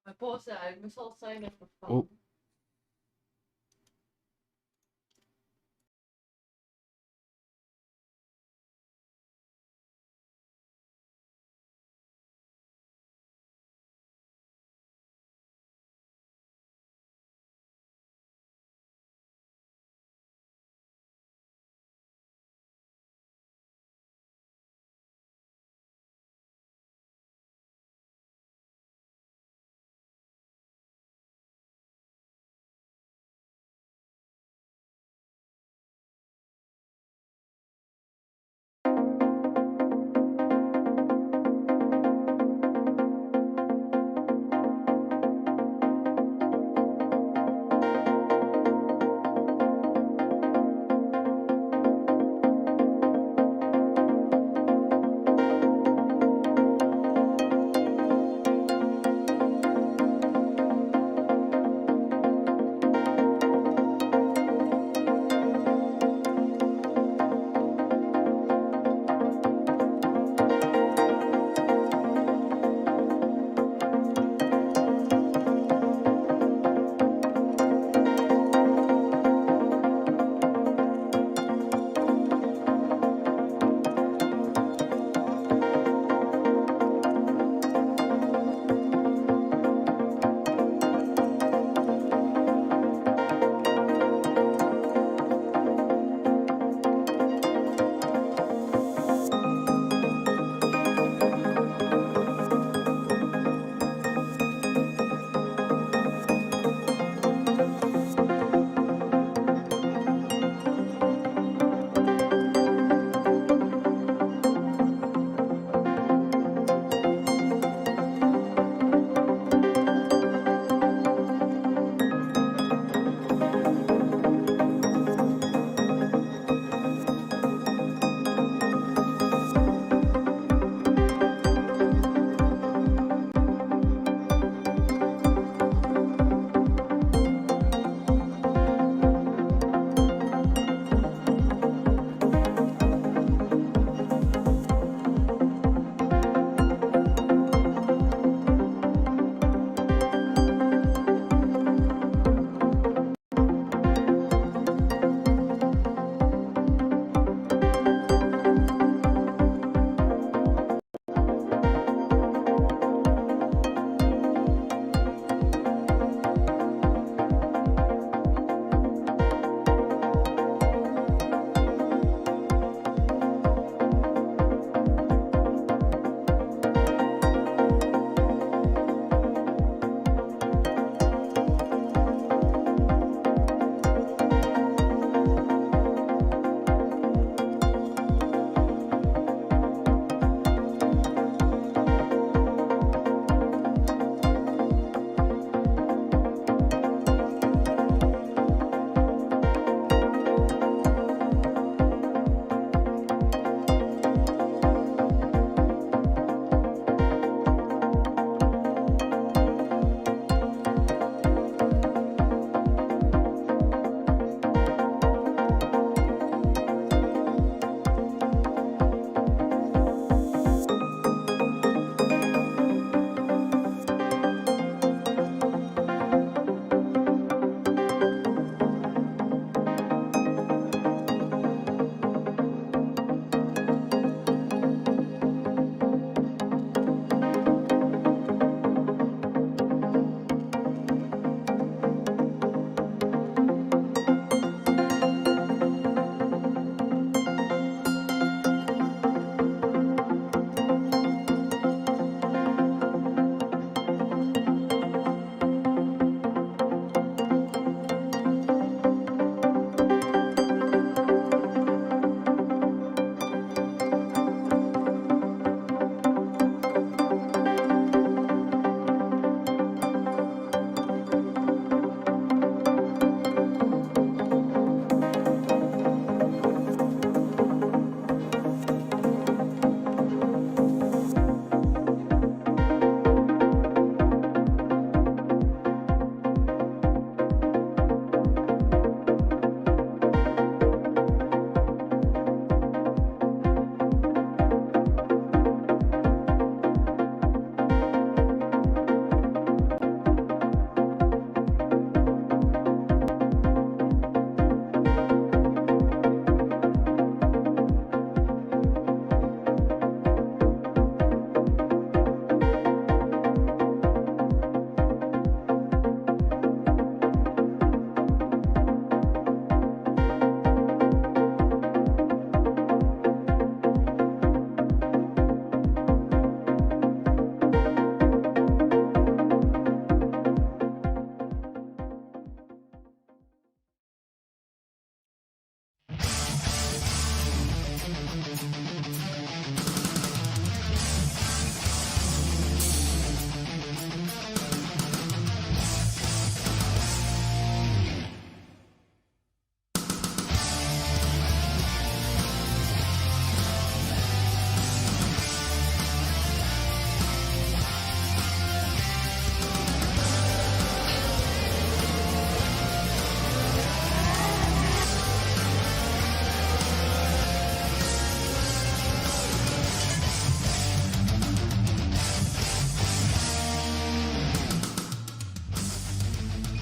Maar pauze uit, ik zal het zijn even Oh. van.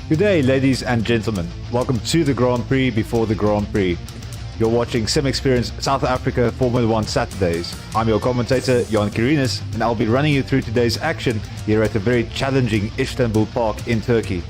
Good day, ladies and gentlemen. Welcome to the Grand Prix before the Grand Prix. You're watching Sim Experience South Africa Formula 1 Saturdays. I'm your commentator, Jan Kirinis, and I'll be running you through today's action here at the very challenging Istanbul Park in Turkey.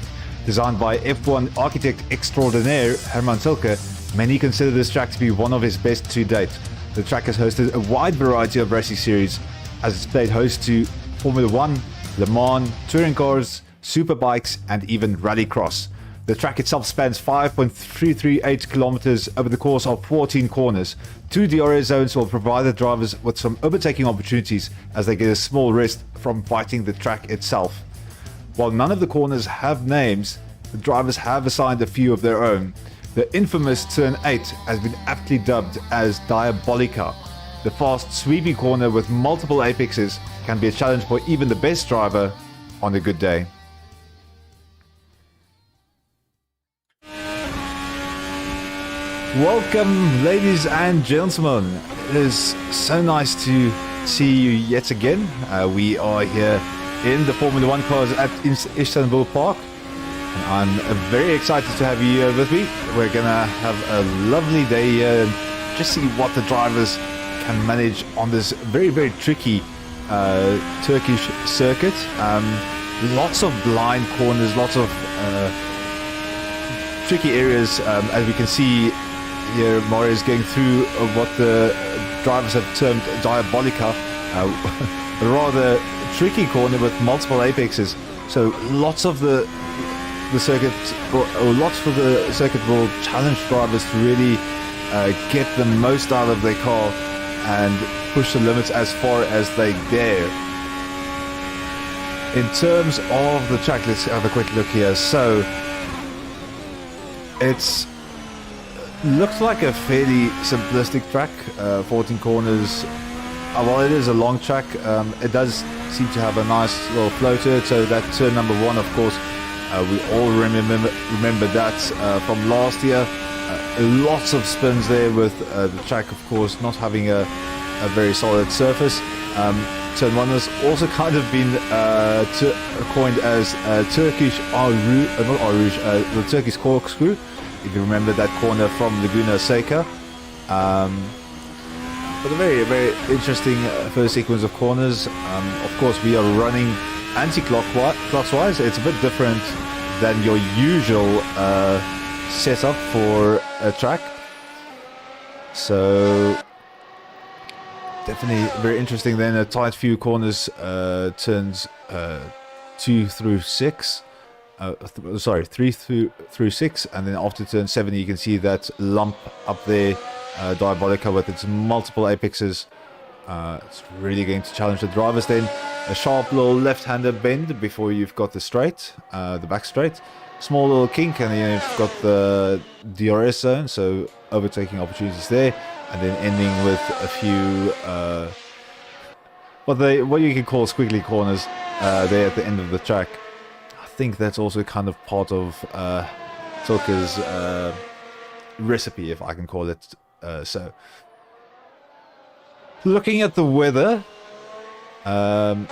Designed by F1 architect extraordinaire Herman Tilke, many consider this track to be one of his best to date. The track has hosted a wide variety of racing series, as it's played host to Formula 1, Le Mans, touring cars, superbikes, and even rallycross. The track itself spans 5.338 kilometers over the course of 14 corners. 2 DRS zones will provide the drivers with some overtaking opportunities as they get a small rest from fighting the track itself. While none of the corners have names, the drivers have assigned a few of their own. The infamous Turn 8 has been aptly dubbed as Diabolica. The fast, sweepy corner with multiple apexes can be a challenge for even the best driver on a good day. Welcome, ladies and gentlemen. It is so nice to see you yet again. We are here in the Formula 1 cars at Istanbul Park. And I'm very excited to have you here with me. We're going to have a lovely day here and just see what the drivers can manage on this very, very tricky Turkish circuit. Lots of blind corners, lots of tricky areas, as we can see. Here, Mario is going through what the drivers have termed Diabolica, a rather tricky corner with multiple apexes. So lots of the circuit, or lots for the circuit will challenge drivers to really get the most out of their car and push the limits as far as they dare. In terms of the track, let's have a quick look here. So it's looks like a fairly simplistic track, 14 corners. While it is a long track, it does seem to have a nice little flow to it. So that turn number 1, of course, we all remember that from last year. Lots of spins there with the track, of course, not having a very solid surface. Turn 1 has also kind of been coined as Turkish the Turkish corkscrew. If you remember that corner from Laguna Seca. But a very, very interesting first sequence of corners. Of course, we are running anti-clockwise. It's a bit different than your usual setup for a track. So definitely very interesting. Then a tight few corners, turns 2 through 6. 3 through 6, and then after turn 7 you can see that lump up there, Diabolica, with its multiple apexes. It's really going to challenge the drivers. Then a sharp little left-hander bend before you've got the straight, the back straight, small little kink, and then you've got the DRS zone, so overtaking opportunities there, and then ending with a few what you can call squiggly corners there at the end of the track. I think that's also kind of part of Tilke's recipe, if I can call it so. Looking at the weather, 8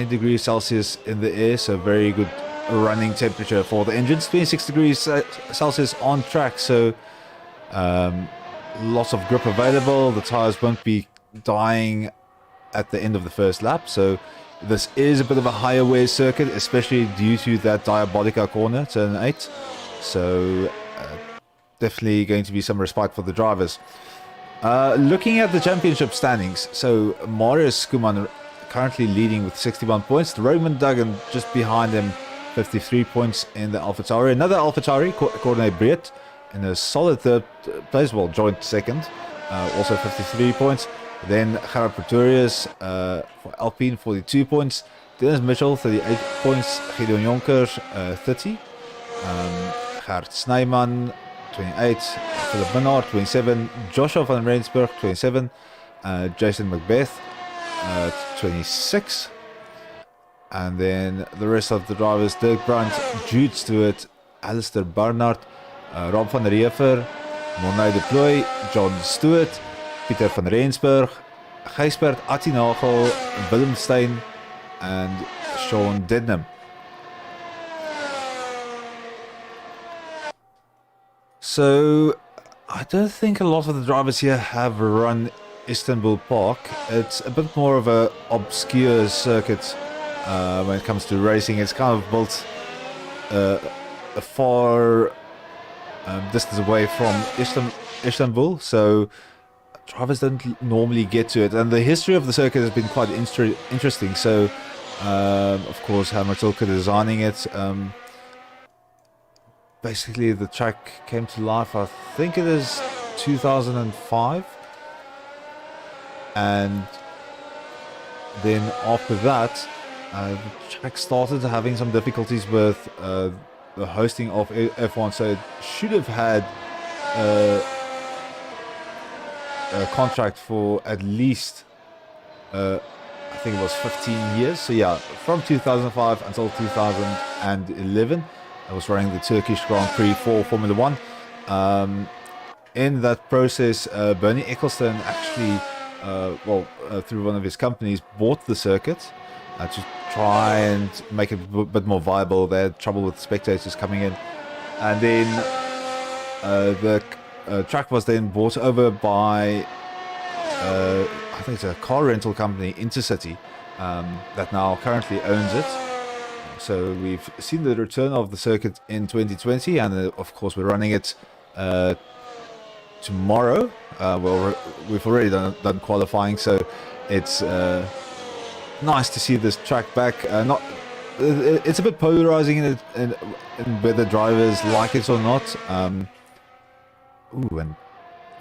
degrees Celsius in the air, so very good running temperature for the engines. 26 degrees Celsius on track, so lots of grip available. The tires won't be dying at the end of the first lap, so this is a bit of a higher wear circuit, especially due to that Diabolica corner, turn 8. So definitely going to be some respite for the drivers. Looking at the championship standings, so Marius Skuman currently leading with 61 points. Roman Duggan just behind him, 53 points in the AlphaTauri. Another AlphaTauri, Corne Breed, in a solid third place, well, joint second, also 53 points. Then Gerard Pretorius for Alpine, 42 points. Dennis Mitchell, 38 points. Gideon Jonker, 30. Gert Snijman, 28. Philip Minnaert, 27. Joshua van Rensburg, 27. Jason Macbeth, 26. And then the rest of the drivers: Dirk Brandt, Jude Stewart, Alistair Barnard, Rob van der Reever, Mornay de Ploy, John Stewart, Pieter van Rensburg, Gijsbert Attinagel, Willem Stein, and Sean Dednam. So I don't think a lot of the drivers here have run Istanbul Park. It's a bit more of a obscure circuit when it comes to racing. It's kind of built a far distance away from Istanbul, so drivers don't normally get to it. And the history of the circuit has been quite interesting. So, of course, Hammer Tilke designing it. Basically, the track came to life, I think it is 2005. And then after that, the track started having some difficulties with the hosting of F1, so it should have had a contract for at least, I think it was 15 years. So yeah, from 2005 until 2011, I was running the Turkish Grand Prix for Formula One. In that process, Bernie Ecclestone actually, through one of his companies, bought the circuit to try and make it a bit more viable. They had trouble with spectators coming in, and then the track was then bought over by I think it's a car rental company, Intercity, that now currently owns it. So we've seen the return of the circuit in 2020, and of course we're running it tomorrow. We've already done qualifying, so it's nice to see this track back. It's a bit polarizing in whether drivers like it or not. Ooh, and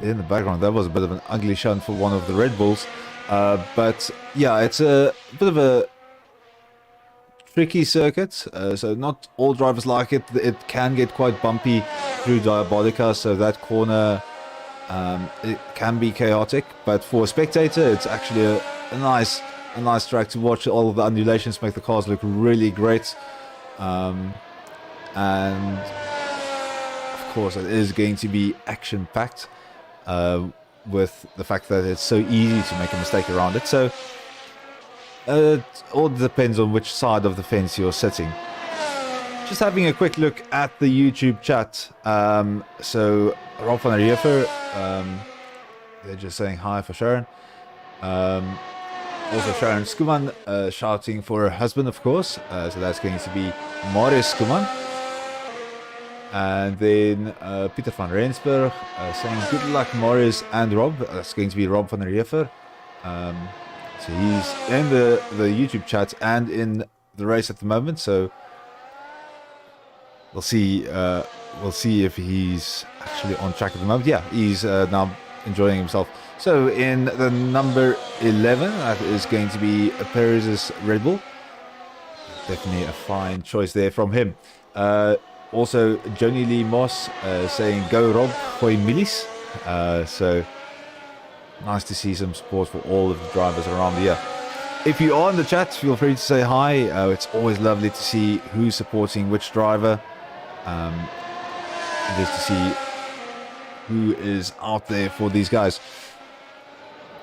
in the background, that was a bit of an ugly shunt for one of the Red Bulls. But yeah, it's a bit of a tricky circuit, so not all drivers like it. It can get quite bumpy through Diabolica, so that corner it can be chaotic. But for a spectator, it's actually a nice track to watch. All of the undulations make the cars look really great, and of course it is going to be action packed with the fact that it's so easy to make a mistake around it. So it all depends on which side of the fence you're sitting. Just having a quick look at the YouTube chat. So Rob van der Heever, they're just saying hi for Sharon. Also Sharon Skuman shouting for her husband, of course. So that's going to be Marius Skuman. And then Peter van Rensburg saying good luck Marius and Rob. That's going to be Rob van der Heever. So he's in the YouTube chat and in the race at the moment. So we'll see if he's actually on track at the moment. Yeah, he's now enjoying himself. So in the number 11, that is going to be Perez's Red Bull. Definitely a fine choice there from him. Also, Joni Lee Moss saying go Rob, gooi Milis. So nice to see some support for all of the drivers around the year. If you are in the chat, feel free to say hi. It's always lovely to see who's supporting which driver. Just to see who is out there for these guys.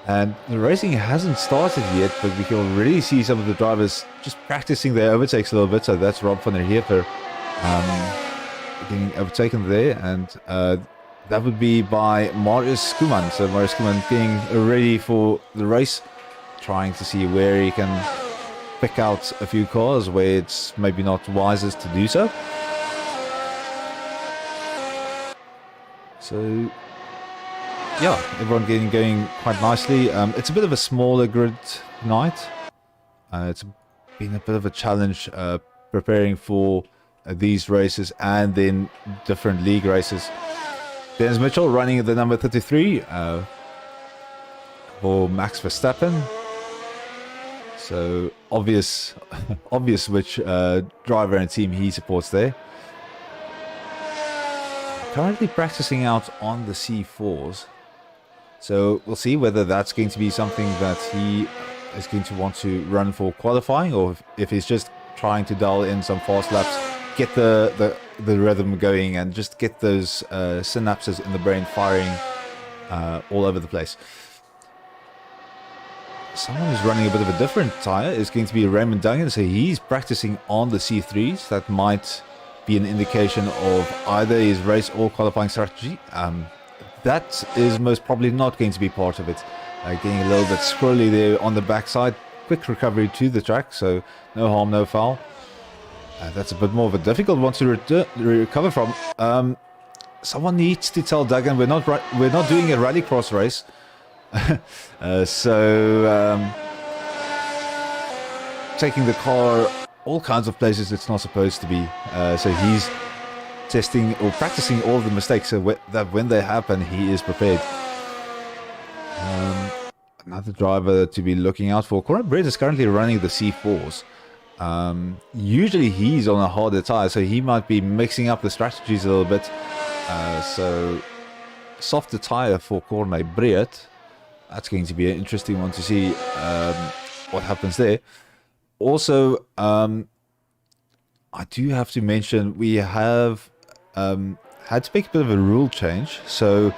And the racing hasn't started yet, but we can already see some of the drivers just practicing their overtakes a little bit. So that's Rob van der Heever getting overtaken there, and that would be by Marius Skuman. So Marius Skuman being ready for the race, trying to see where he can pick out a few cars where it's maybe not wisest to do so. So yeah, everyone getting going quite nicely. It's a bit of a smaller grid night. It's been a bit of a challenge preparing for these races and then different league races. Dennis Mitchell running the number 33 for Max Verstappen. So obvious which driver and team he supports there. Currently practicing out on the C4s. So we'll see whether that's going to be something that he is going to want to run for qualifying, or if he's just trying to dial in some fast laps, get the rhythm going, and just get those synapses in the brain firing all over the place. Someone who's running a bit of a different tyre is going to be Raymond Duggan. So he's practicing on the C3s. That might be an indication of either his race or qualifying strategy. That is most probably not going to be part of it. Getting a little bit squirrely there on the backside. Quick recovery to the track, so no harm, no foul. That's a bit more of a difficult one to recover from. Someone needs to tell Duggan we're not doing a rallycross race. Taking the car all kinds of places it's not supposed to be. So he's testing or practicing all of the mistakes so that when they happen, he is prepared. Another driver to be looking out for. Conrad Brett is currently running the C4s. Usually he's on a harder tire, so he might be mixing up the strategies a little bit. So softer tire for Conrad Brett. That's going to be an interesting one to see what happens there. Also, I do have to mention we have had to make a bit of a rule change. So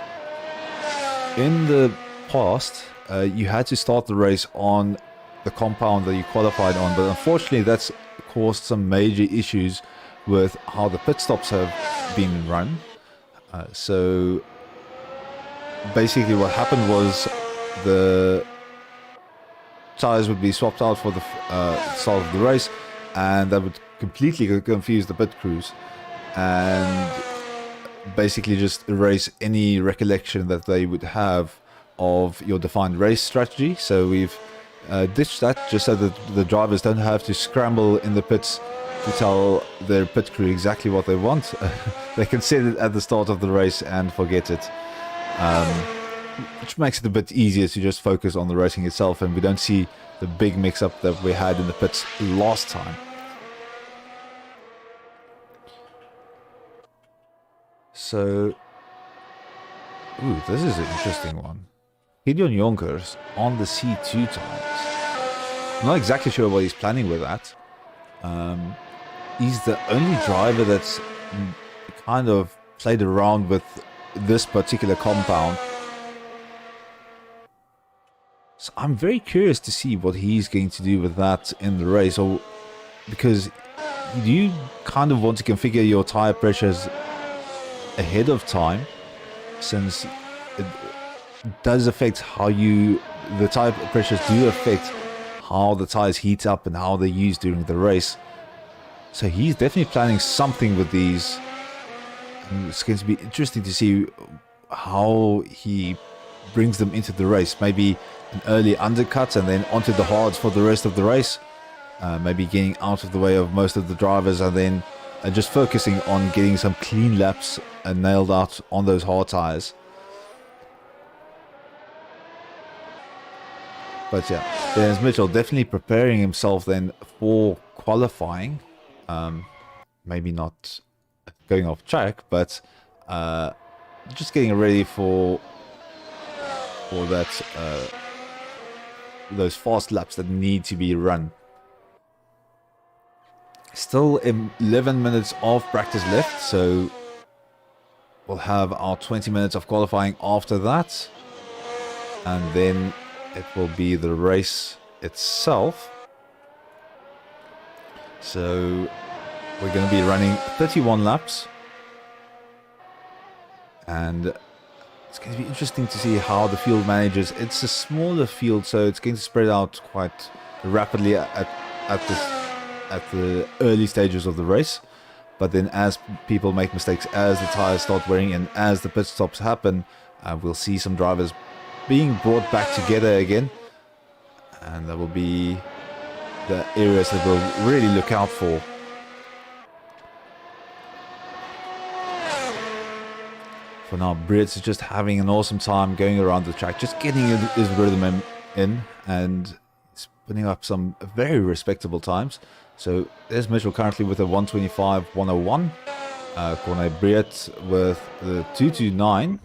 in the past, you had to start the race on the compound that you qualified on, but unfortunately that's caused some major issues with how the pit stops have been run. So basically what happened was the tires would be swapped out for the start of the race, and that would completely confuse the pit crews and basically just erase any recollection that they would have of your defined race strategy. So we've ditched that just so that the drivers don't have to scramble in the pits to tell their pit crew exactly what they want. They can set it at the start of the race and forget it, which makes it a bit easier to just focus on the racing itself, and we don't see the big mix-up that we had in the pits last time. So, this is an interesting one. Gideon Jonkers on the C2 tires. I'm not exactly sure what he's planning with that. He's the only driver that's kind of played around with this particular compound. So I'm very curious to see what he's going to do with that in the race, or because you kind of want to configure your tire pressures ahead of time, since it does affect how the tire pressures do affect how the tires heat up and how they're used during the race. So he's definitely planning something with these, and it's going to be interesting to see how he brings them into the race. Maybe an early undercut and then onto the hards for the rest of the race. Maybe getting out of the way of most of the drivers and then just focusing on getting some clean laps and nailed out on those hard tires. But yeah, there's Mitchell definitely preparing himself then for qualifying. Maybe not going off track, but just getting ready for that those fast laps that need to be run. Still 11 minutes of practice left, so we'll have our 20 minutes of qualifying after that, and then it will be the race itself. So we're going to be running 31 laps, and it's going to be interesting to see how the field manages. It's a smaller field, so it's going to spread out quite rapidly at the early stages of the race. But then as people make mistakes, as the tires start wearing and as the pit stops happen, we'll see some drivers being brought back together again, and that will be the areas that we'll really look out for. For now, Brits is just having an awesome time going around the track, just getting his rhythm in, and he's putting up some very respectable times. So there's Mitchell currently with a 125.101. Corne Briet with the 229.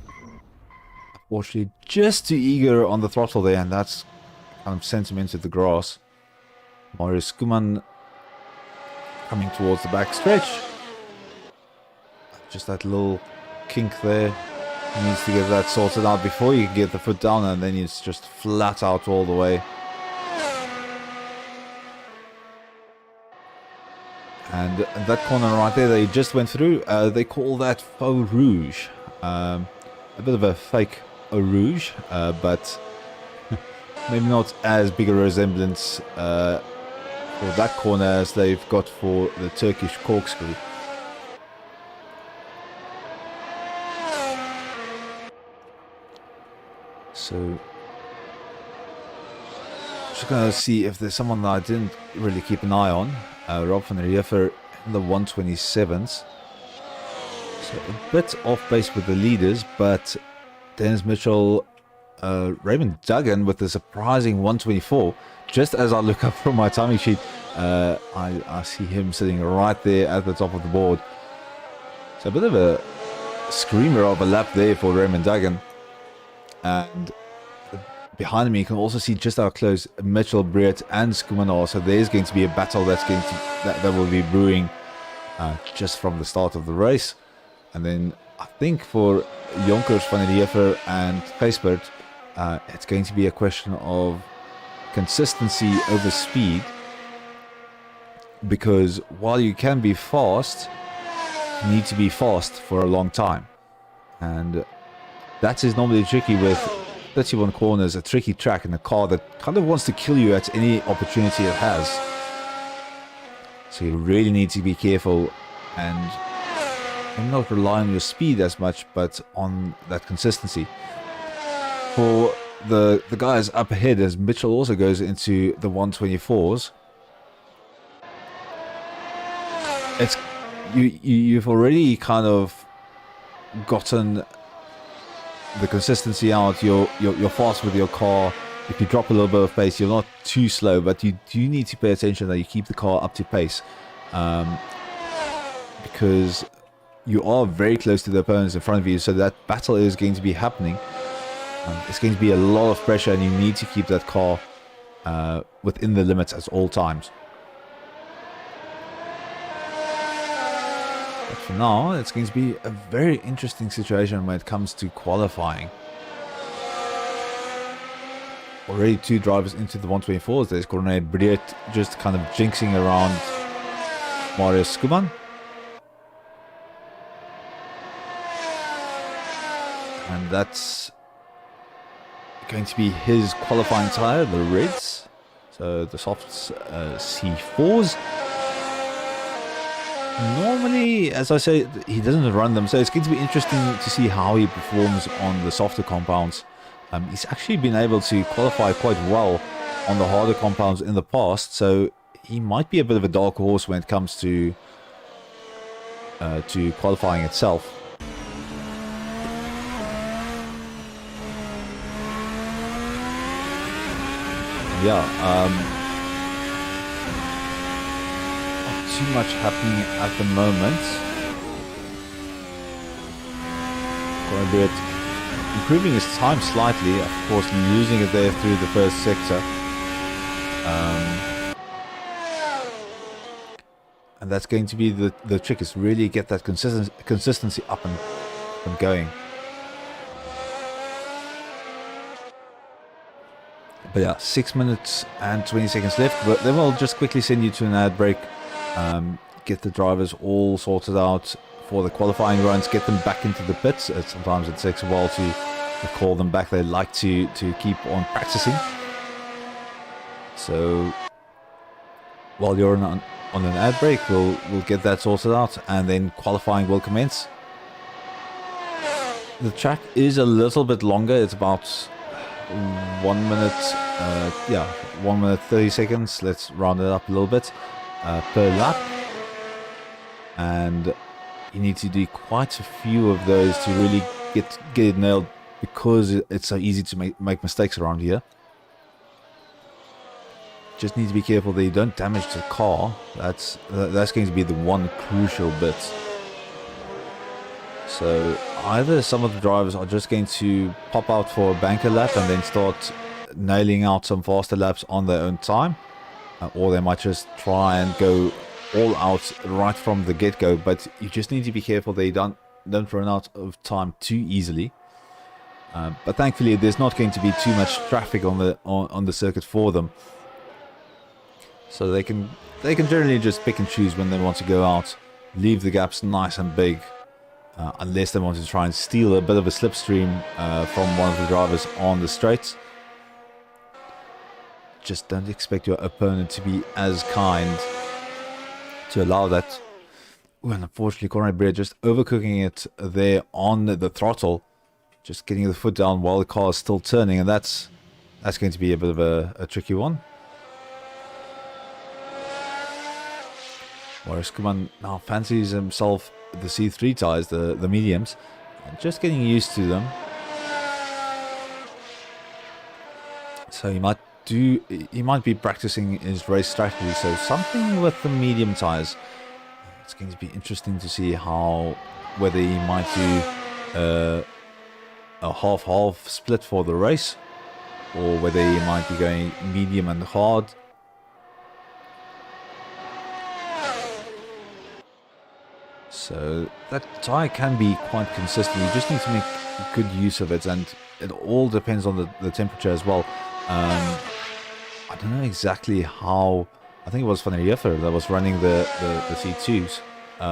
Unfortunately, just too eager on the throttle there, and that's kind of sent him into the grass. Marius Kuman coming towards the back stretch. Just that little kink there. He needs to get that sorted out before you can get the foot down, and then it's just flat out all the way. And that corner right there they just went through, they call that faux rouge. A bit of a fake rouge, but maybe not as big a resemblance for that corner as they've got for the Turkish corkscrew. So, just going to see if there's someone that I didn't really keep an eye on. Rob van der Heever in the 127s. So a bit off base with the leaders, but Dennis Mitchell, Raymond Duggan with the surprising 124. Just as I look up from my timing sheet, I see him sitting right there at the top of the board. So a bit of a screamer of a lap there for Raymond Duggan. And behind me, you can also see just how close Mitchell, Breert, and Schoeman are. So there's going to be a battle that will be brewing just from the start of the race. And then I think for Jonkers, Van der Heever, and Gijsbert, it's going to be a question of consistency over speed. Because while you can be fast, you need to be fast for a long time. And that is normally tricky with 31 corners, a tricky track, and a car that kind of wants to kill you at any opportunity it has. So you really need to be careful and not rely on your speed as much, but on that consistency. For the guys up ahead, as Mitchell also goes into the 124s, it's you've already kind of gotten the consistency out. You're fast with your car. If you drop a little bit of pace, you're not too slow, but you do need to pay attention that you keep the car up to pace, because you are very close to the opponents in front of you, so that battle is going to be happening. It's going to be a lot of pressure, and you need to keep that car within the limits at all times. But for now, it's going to be a very interesting situation when it comes to qualifying. Already two drivers into the 124s. There's Corné Breert just kind of jinxing around Marius Schoeman. And that's going to be his qualifying tyre, the Reds. So the softs, C4s. Normally, as I say, he doesn't run them, so it's going to be interesting to see how he performs on the softer compounds. He's actually been able to qualify quite well on the harder compounds in the past, so he might be a bit of a dark horse when it comes to qualifying itself. Yeah, too much happening at the moment. Cornbread improving his time slightly, of course losing it there through the first sector. And that's going to be the trick, is really get that consistency up and going. But yeah, 6 minutes and 20 seconds left, but then we'll just quickly send you to an ad break. Get the drivers all sorted out for the qualifying runs, get them back into the pits. Sometimes it takes a while to call them back. They like to keep on practicing. So while you're on an ad break, we'll get that sorted out, and then qualifying will commence. The track is a little bit longer. It's about 1 minute, 1 minute 30 seconds. Let's round it up a little bit. Per lap, and you need to do quite a few of those to really get it nailed, because it's so easy to make mistakes around here. Just need to be careful that you don't damage the car. That's going to be the one crucial bit. So either some of the drivers are just going to pop out for a banker lap and then start nailing out some faster laps on their own time. Or they might just try and go all out right from the get-go, but you just need to be careful they don't run out of time too easily. But thankfully, there's not going to be too much traffic on the circuit for them. So they can generally just pick and choose when they want to go out, leave the gaps nice and big, unless they want to try and steal a bit of a slipstream from one of the drivers on the straights. Just don't expect your opponent to be as kind to allow that. Ooh, and unfortunately, Conrad Brea just overcooking it there on the throttle, just getting the foot down while the car is still turning, and that's going to be a bit of a tricky one. Whereas Kuman now fancies himself the C3 tyres, the mediums, and just getting used to them. So he might be practicing his race strategy. So something with the medium tyres. It's going to be interesting to see whether he might do a half-half split for the race, or whether he might be going medium and hard. So that tyre can be quite consistent. You just need to make good use of it, and it all depends on the temperature as well. I don't know exactly how. I think it was Van der Juffer that was running the C2s.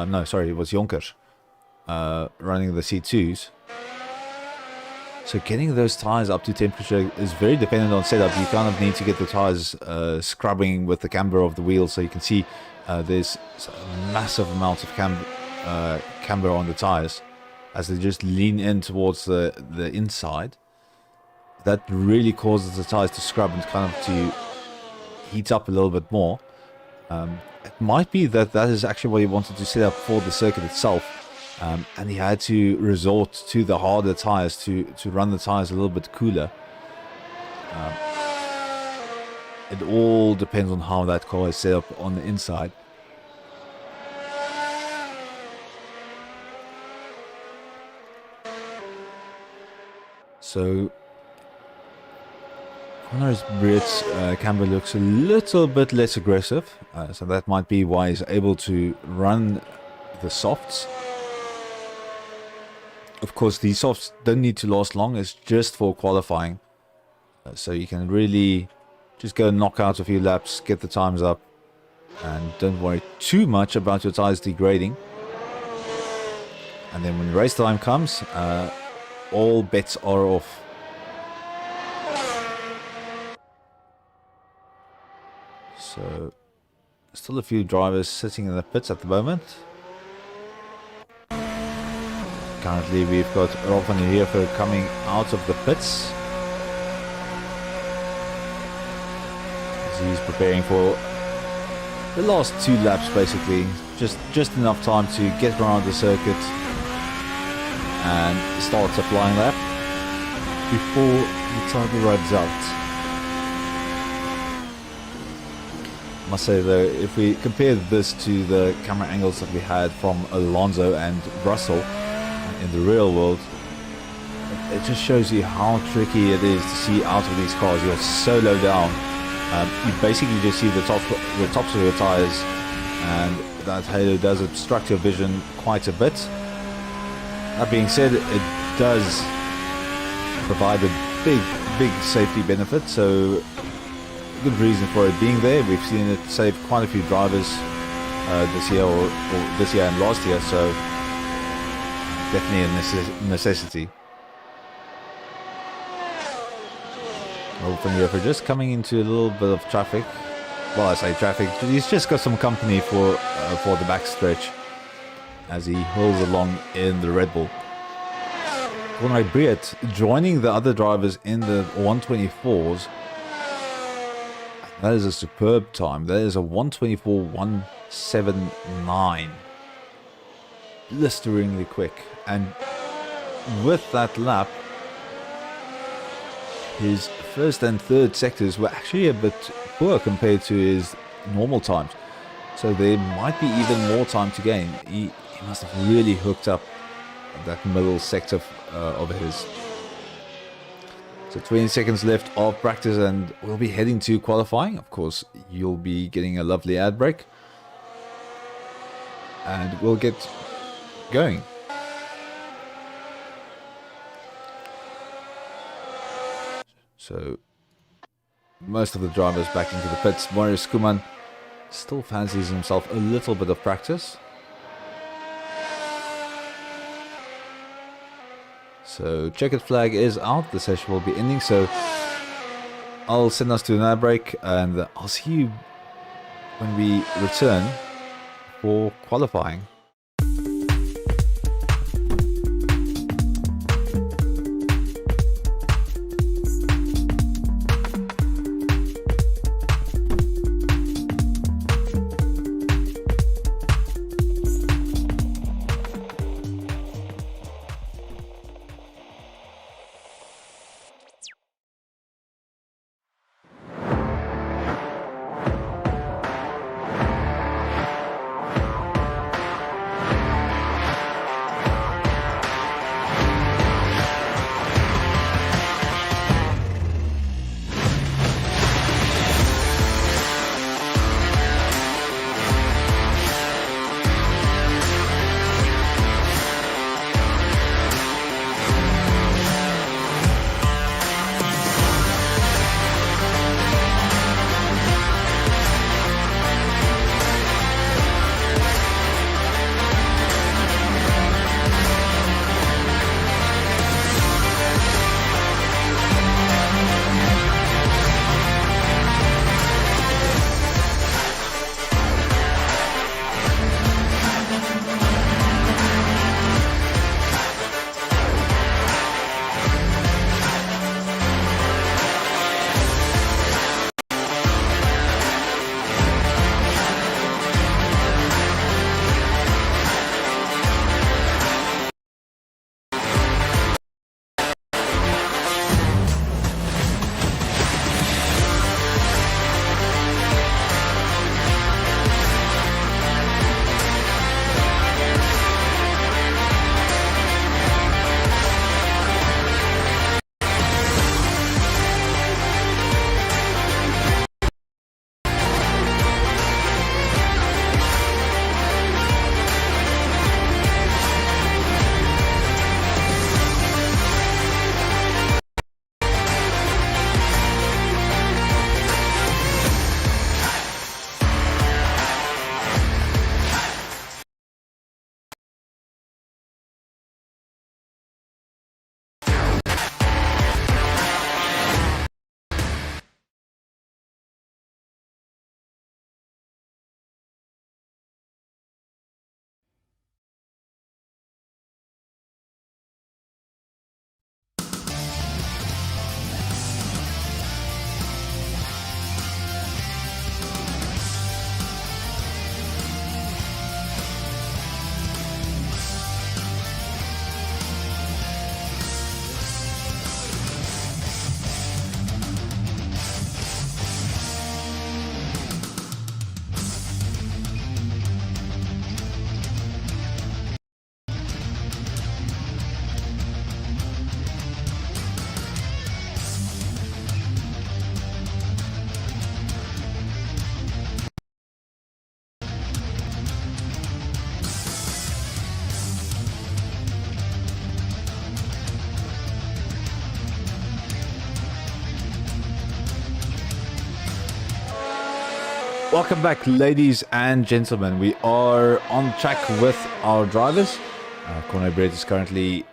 No, sorry, it was Jonker running the C2s. So getting those tyres up to temperature is very dependent on setup. You kind of need to get the tyres scrubbing with the camber of the wheel. So you can see there's a massive amount of camber on the tyres as they just lean in towards the inside. That really causes the tyres to scrub and kind of to heat up a little bit more. It might be that is actually what he wanted to set up for the circuit itself. And he had to resort to the harder tyres to run the tyres a little bit cooler. It all depends on how that car is set up on the inside. So Connor's Brea's camber looks a little bit less aggressive, so that might be why he's able to run the softs. Of course, these softs don't need to last long, it's just for qualifying. So you can really just go and knock out a few laps, get the times up, and don't worry too much about your tyres degrading. And then when race time comes, all bets are off. So, still a few drivers sitting in the pits at the moment. Currently we've got Rolf van der Heever coming out of the pits as he's preparing for the last 2 laps, basically. Just enough time to get around the circuit and start applying lap before the title runs out. I must say though, if we compare this to the camera angles that we had from Alonso and Russell in the real world, it just shows you how tricky it is to see out of these cars. You're so low down, you basically just see the tops of your tires, and that halo does obstruct your vision quite a bit. That being said, it does provide a big safety benefit, so good reason for it being there. We've seen it save quite a few drivers this year or this year and last year, so definitely a necessity. Open for just coming into a little bit of traffic. Well, I say traffic, he's just got some company for the backstretch as he hurls along in the Red Bull. Conrad Brea joining the other drivers in the 124s. That is a superb time. That is a 124.179. Blisteringly quick. And with that lap, his first and third sectors were actually a bit poor compared to his normal times. So there might be even more time to gain. He must have really hooked up that middle sector of his. So 20 seconds left of practice and we'll be heading to qualifying. Of course, you'll be getting a lovely ad break. And we'll get going. So most of the drivers back into the pits. Marius Kuman still fancies himself a little bit of practice. So checkered flag is out. The session will be ending. So I'll send us to an ad break, and I'll see you when we return for qualifying. Welcome back, ladies and gentlemen. We are on track with our drivers. Corne Brett is currently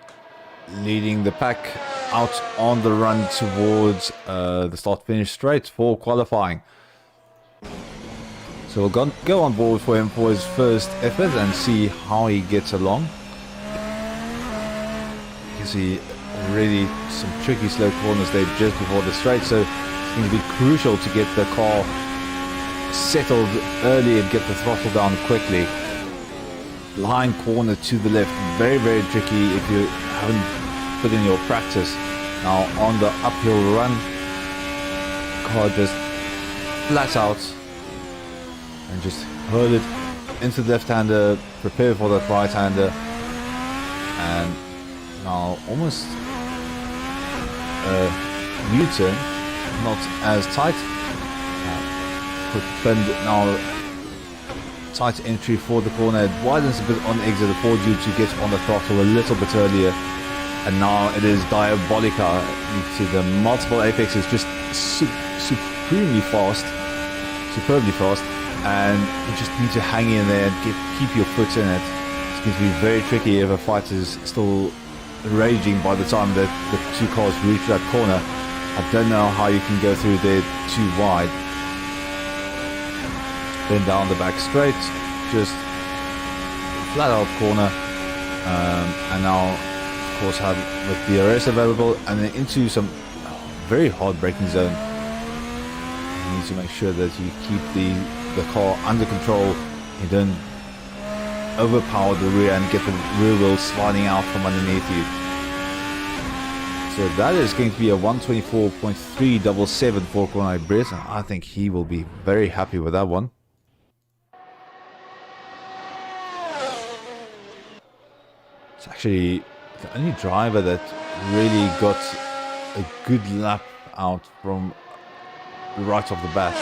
leading the pack out on the run towards the start-finish straight for qualifying. So we'll go on board for him for his first effort and see how he gets along. You can see already some tricky slow corners there just before the straight, so it's going to be crucial to get the car settled early and get the throttle down quickly. Line corner to the left, very tricky if you haven't put in your practice. Now on the uphill run, car just flat out and just hurl it into the left-hander, prepare for that right-hander, and now almost a U-turn, not as tight. Quick bend now, tight entry for the corner. It widens a bit on the exit for you to get on the throttle a little bit earlier, and now it is Diabolica. You see the multiple apexes just supremely fast, superbly fast. and you just need to hang in there and keep your foot in it. It's going to be very tricky if a fight is still raging by the time that the two cars reach that corner. I don't know how you can go through there too wide. Then down the back straight, just flat out corner, and now of course have with DRS available, and then into some very hard braking zone. You need to make sure that you keep the car under control. You don't overpower the rear and get the rear wheel sliding out from underneath you. So that is going to be a 124.377 for Cornay Brett. I think he will be very happy with that one. It's actually the only driver that really got a good lap out from right off the bat.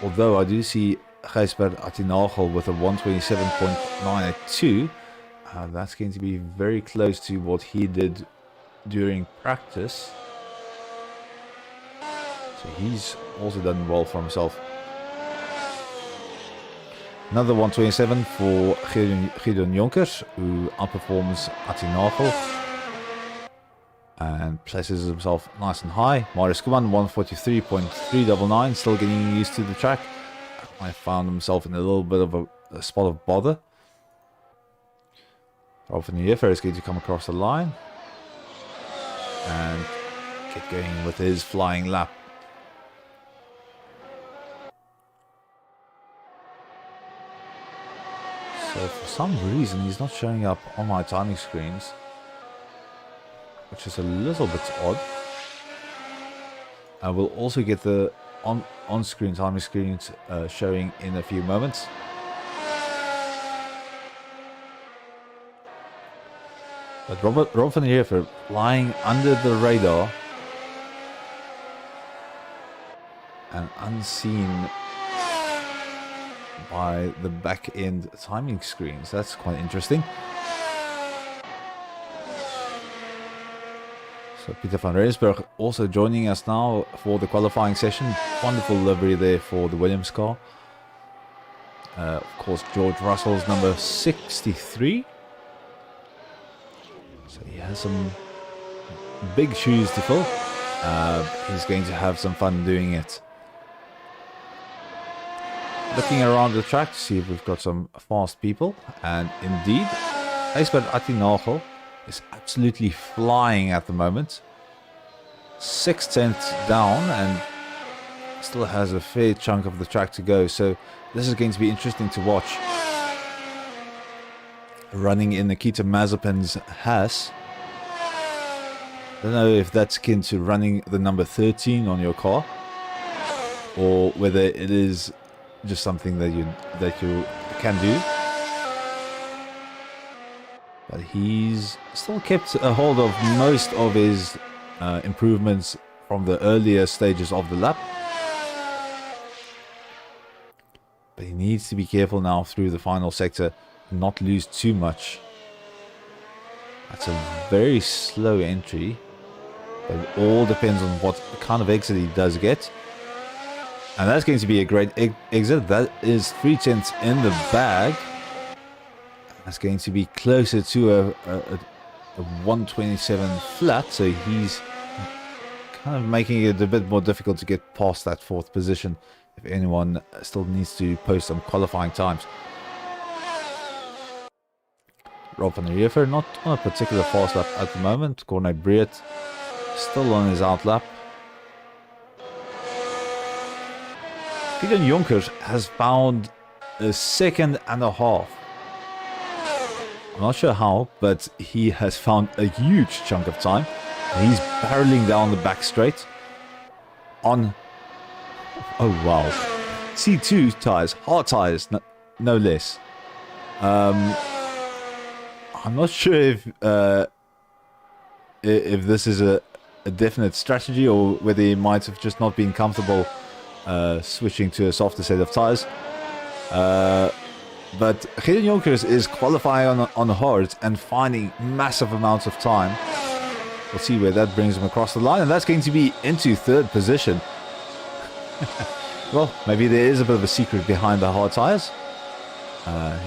Although I do see Gijsbert Atinagel with a 127.982. That's going to be very close to what he did during practice. So he's also done well for himself. Another 127 for Gideon Jonkers, who outperforms Atinagel and places himself nice and high. Marius Kuman 143.399, still getting used to the track. I found himself in a little bit of a spot of bother. Rolf van der Heever is going to come across the line and get going with his flying lap. So for some reason he's not showing up on my timing screens, which is a little bit odd. I will also get the on-screen timing screens showing in a few moments. But Rob van der Heever flying under the radar and unseen by the back end timing screens. That's quite interesting. So Peter van Rensburg also joining us now for the qualifying session. Wonderful livery there for the Williams car. Of course, George Russell's number 63. So he has some big shoes to fill. He's going to have some fun doing it. Looking around the track to see if we've got some fast people. And indeed, Gijsbert Atinagel is absolutely flying at the moment. 6/10 down and still has a fair chunk of the track to go. So this is going to be interesting to watch. Running in Nikita Mazepin's Haas. I don't know if that's akin to running the number 13 on your car, or whether it is just something that you can do. But he's still kept a hold of most of his improvements from the earlier stages of the lap. But he needs to be careful now through the final sector, not lose too much. That's a very slow entry, but it all depends on what kind of exit he does get. And that's going to be a great exit. That is 3/10 in the bag. That's going to be closer to a 127 flat, so he's kind of making it a bit more difficult to get past that fourth position if anyone still needs to post some qualifying times. Rob van der Heever not on a particular fast lap at the moment. Cornay Brett still on his out lap. Gideon Jonkers has found a second and a half. I'm not sure how, but he has found a huge chunk of time. He's barreling down the back straight on, oh wow, C2 tires, hard tires, no less. I'm not sure if this is a definite strategy or whether he might have just not been comfortable switching to a softer set of tires. But Gideon Jonkers is qualifying on hard and finding massive amounts of time. We'll see where that brings him across the line, and that's going to be into third position. Well, maybe there is a bit of a secret behind the hard tires.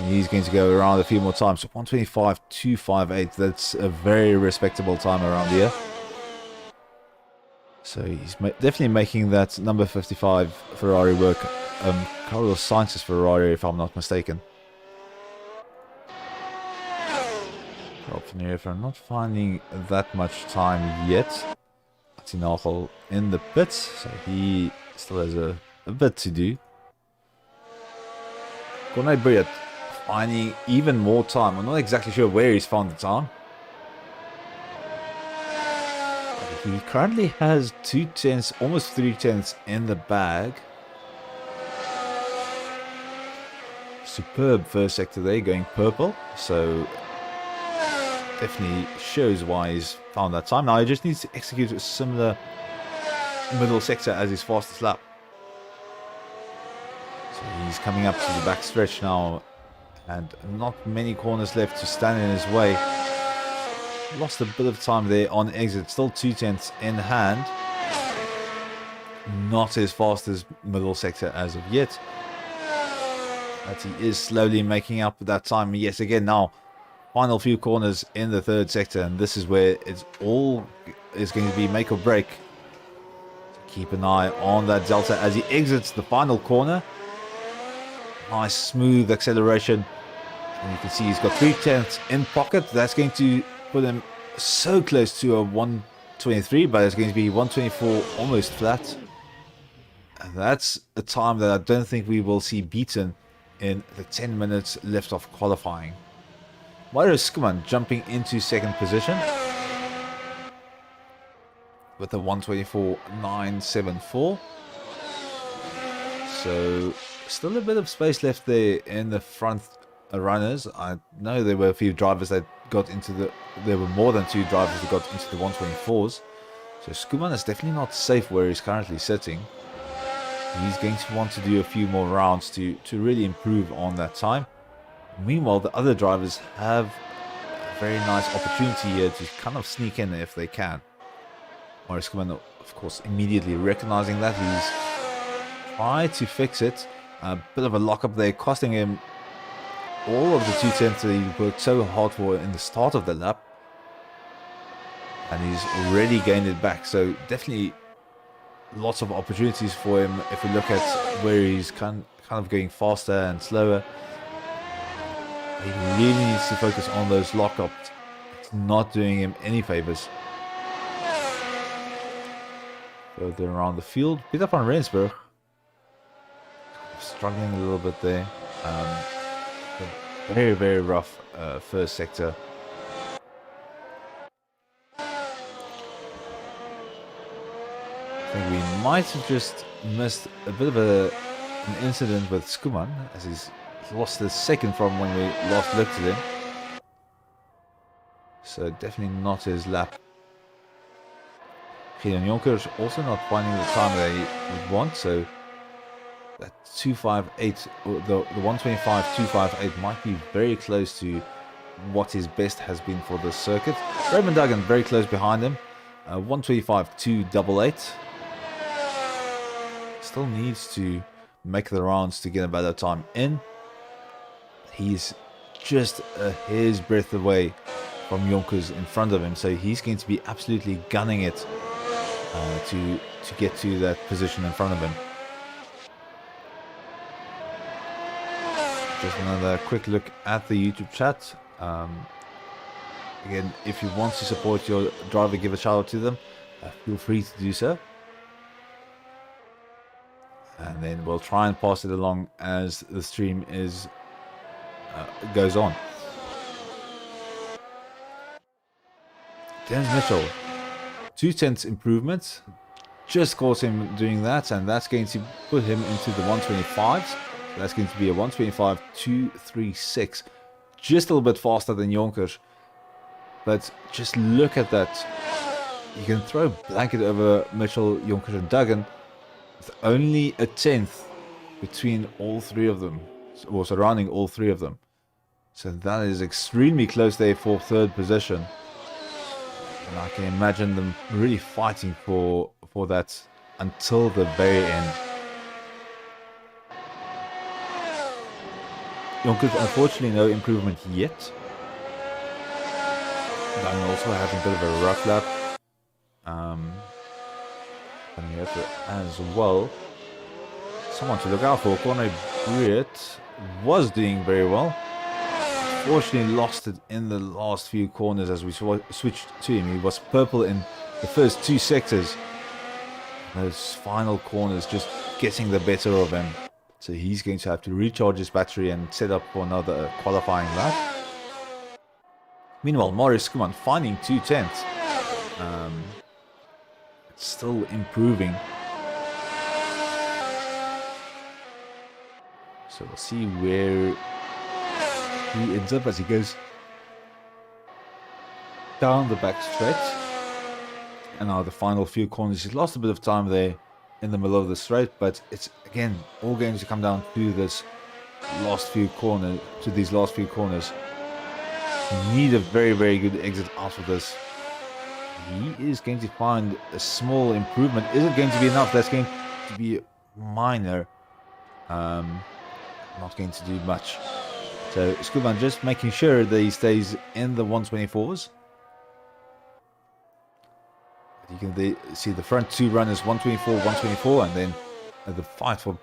He's going to go around a few more times. 125.258. That's a very respectable time around here. So he's definitely making that number 55 Ferrari work. Carlos Sainz's Ferrari, if I'm not mistaken. If I'm not finding that much time yet. Tinagel in the pits, so he still has a bit to do. Corne Briat finding even more time. I'm not exactly sure where he's found the time. He currently has 2/10, almost 3/10 in the bag. Superb first sector there, going purple. So definitely shows why he's found that time. Now he just needs to execute a similar middle sector as his fastest lap. So he's coming up to the back stretch now, and not many corners left to stand in his way. Lost a bit of time there on exit, still 2/10 in hand. Not as fast as middle sector as of yet, but he is slowly making up that time yet again. Now final few corners in the third sector, and this is where it's all is going to be make or break. So keep an eye on that delta as he exits the final corner. Nice smooth acceleration, and you can see he's got 3/10 in pocket. That's going to put him so close to a 123, but it's going to be 124 almost flat. And that's a time that I don't think we will see beaten in the 10 minutes left of qualifying. Mauro Skuman jumping into second position with a 124.974. So still a bit of space left there in the front runners. I know there were a few drivers that got into there were more than 2 drivers that got into the 124s. So Skuman is definitely not safe where he's currently sitting. He's going to want to do a few more rounds to really improve on that time. Meanwhile, the other drivers have a very nice opportunity here to kind of sneak in if they can. Maurice Skuman, of course, immediately recognizing that. He's tried to fix it. A bit of a lockup there, costing him all of the 2/10 that he worked so hard for in the start of the lap. And he's already gained it back. So definitely lots of opportunities for him if we look at where he's kind of going faster and slower. He really needs to focus on those lockups. It's not doing him any favors. Further around the field, Peter van Rensburg struggling a little bit there. Very, very rough first sector. I think we might have just missed a bit of an incident with Skuman, as he's lost the second from when we last looked at him. So definitely not his lap. Gideon Jonkers also not finding the time that he would want, so that 258, the 125.258 might be very close to what his best has been for this circuit. Raymond Duggan very close behind him, 125.288. Still needs to make the rounds to get a better time in. He's just a hair's breadth away from Jonkers in front of him, so he's going to be absolutely gunning it to get to that position in front of him. Just another quick look at the YouTube chat. Again, if you want to support your driver, give a shout out to them. Feel free to do so. And then we'll try and pass it along as the stream goes on. Dennis Mitchell, 2/10 improvement, just caught him doing that, and that's going to put him into the 125s. That's going to be a 125.236, just a little bit faster than Jonkers. But just look at that. You can throw a blanket over Mitchell, Jonkers and Duggan with only a 10th between all 3 of them, or surrounding all 3 of them. So that is extremely close there for 3rd position. And I can imagine them really fighting for that until the very end. Yonkers, unfortunately, no improvement yet. I'm also having a bit of a rough lap. As well. Someone to look out for. Corner Briet was doing very well. Fortunately, lost it in the last few corners as we switched to him. He was purple in the first 2 sectors. Those final corners just getting the better of him. So he's going to have to recharge his battery and set up for another qualifying lap. Meanwhile, Morris Kuman finding 2/10. Still improving. So we'll see where he ends up as he goes down the back straight. And now the final few corners. He's lost a bit of time there in the middle of the straight, but it's again all going to come down to this last few corners. These last few corners, you need a very, very good exit out of this. He is going to find a small improvement. Is it going to be enough? That's going to be minor. Not going to do much. So Skuban just making sure that he stays in the 124s. You can see the front 2 runners 124, 124, and then the fight for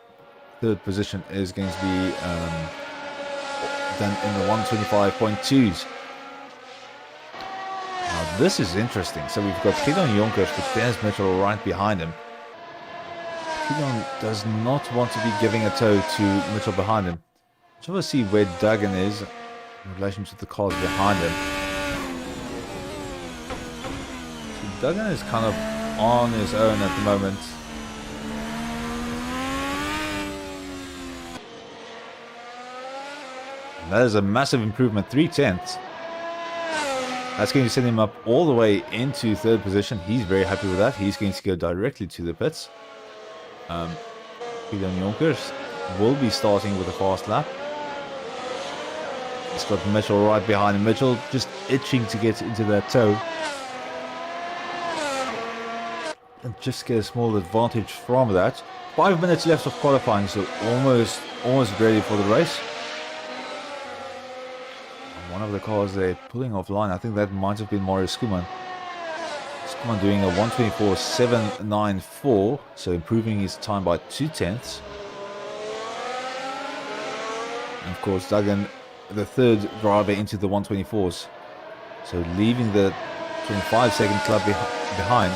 3rd position is going to be done in the 125.2s. Now this is interesting. So we've got Gideon Jonkers with Dennis Mitchell right behind him. Gideon does not want to be giving a toe to Mitchell behind him. So we'll see where Duggan is in relation to the cars behind him. So Duggan is kind of on his own at the moment. And that is a massive improvement, 3/10. That's going to send him up all the way into 3rd position. He's very happy with that. He's going to go directly to the pits. Gideon Jonkers will be starting with a fast lap. He's got Mitchell right behind him. Mitchell just itching to get into that toe. And just get a small advantage from that. 5 minutes left of qualifying, so almost ready for the race. And one of the cars they're pulling offline, I think that might have been Morris Skuman. Skuman doing a 124.794, so improving his time by 2/10. And of course, Duggan, the 3rd driver into the 124s, so leaving the 25-second club behind.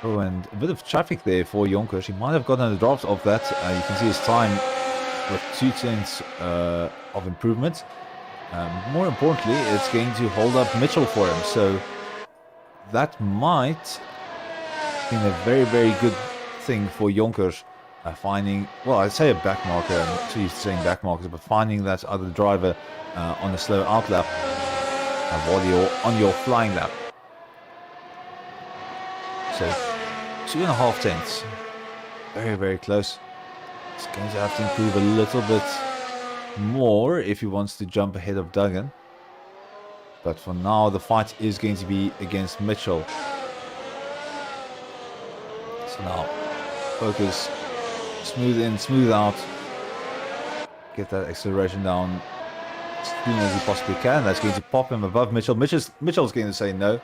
Oh, and a bit of traffic there for Jonkers. He might have gotten a draft of that. You can see his time with 2/10 of improvement. More importantly, it's going to hold up Mitchell for him. So that might be a very, very good thing for Jonkers. Finding, well, I'd say a back marker. I'm not too used to saying back markers, but finding that other driver on a slow out lap while you're on your flying lap. So 2.5 tenths, very, very close. He's going to have to improve a little bit more if he wants to jump ahead of Duggan. But for now, the fight is going to be against Mitchell. So now, focus. Smooth in, smooth out. Get that acceleration down as soon as you possibly can. That's going to pop him above Mitchell. Mitchell's going to say no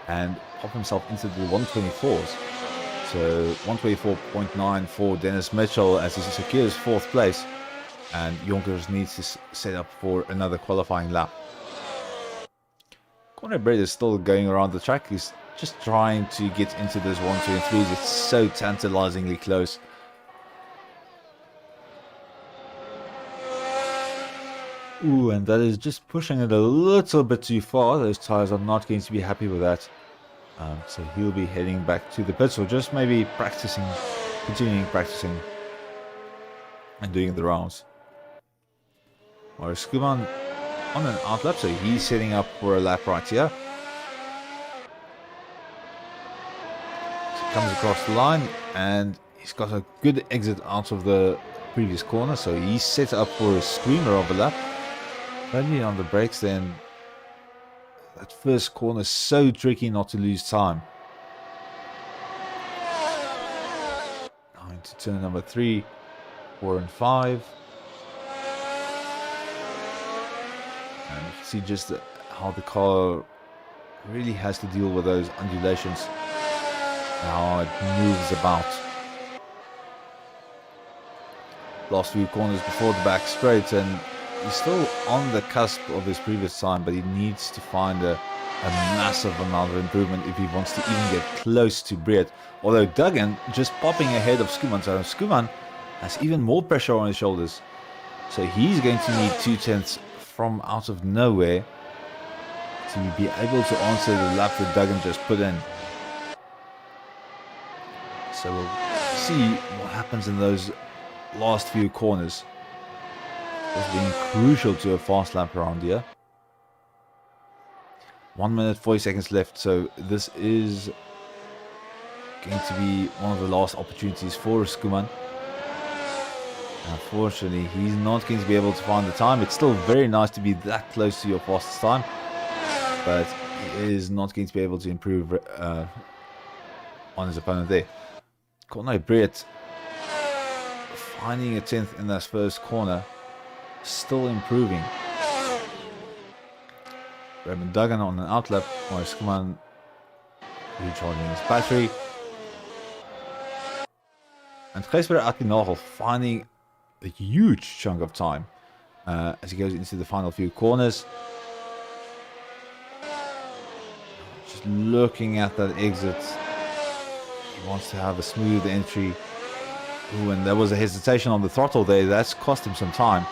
and pop himself into the 124s. So 124.9 for Dennis Mitchell as he secures 4th place. And Jonkers needs to set up for another qualifying lap. Conor Braid is still going around the track. He's just trying to get into those 123s. It's so tantalizingly close. Ooh, and that is just pushing it a little bit too far. Those tires are not going to be happy with that. So he'll be heading back to the pits, or just maybe practicing, continuing practicing and doing the rounds. Or Skuman on an out lap, so he's setting up for a lap right here. So comes across the line, and he's got a good exit out of the previous corner, so he's set up for a screamer of a lap. Only on the brakes then. That first corner is so tricky not to lose time. Now into turn number 3, 4 and 5. And you can see just how the car really has to deal with those undulations and how it moves about. Last few corners before the back straight, and he's still on the cusp of his previous time, but he needs to find a massive amount of improvement if he wants to even get close to Briet. Although Duggan just popping ahead of Skuman, so Skuman has even more pressure on his shoulders. So he's going to need 2/10 from out of nowhere to be able to answer the lap that Duggan just put in. So we'll see what happens in those last few corners. This being crucial to a fast lap around here. 1 minute 40 seconds left, so this is going to be one of the last opportunities for Skuman. Unfortunately, he's not going to be able to find the time. It's still very nice to be that close to your fastest time, but he is not going to be able to improve on his opponent there. Corne Briet finding a 10th in that first corner, still improving. Raymond Duggan on an outlap, while Skuman recharging his battery. And Gijsberg Akinagel finding a huge chunk of time as he goes into the final few corners. Just looking at that exit, he wants to have a smooth entry. Ooh, and there was a hesitation on the throttle there. That's cost him some time.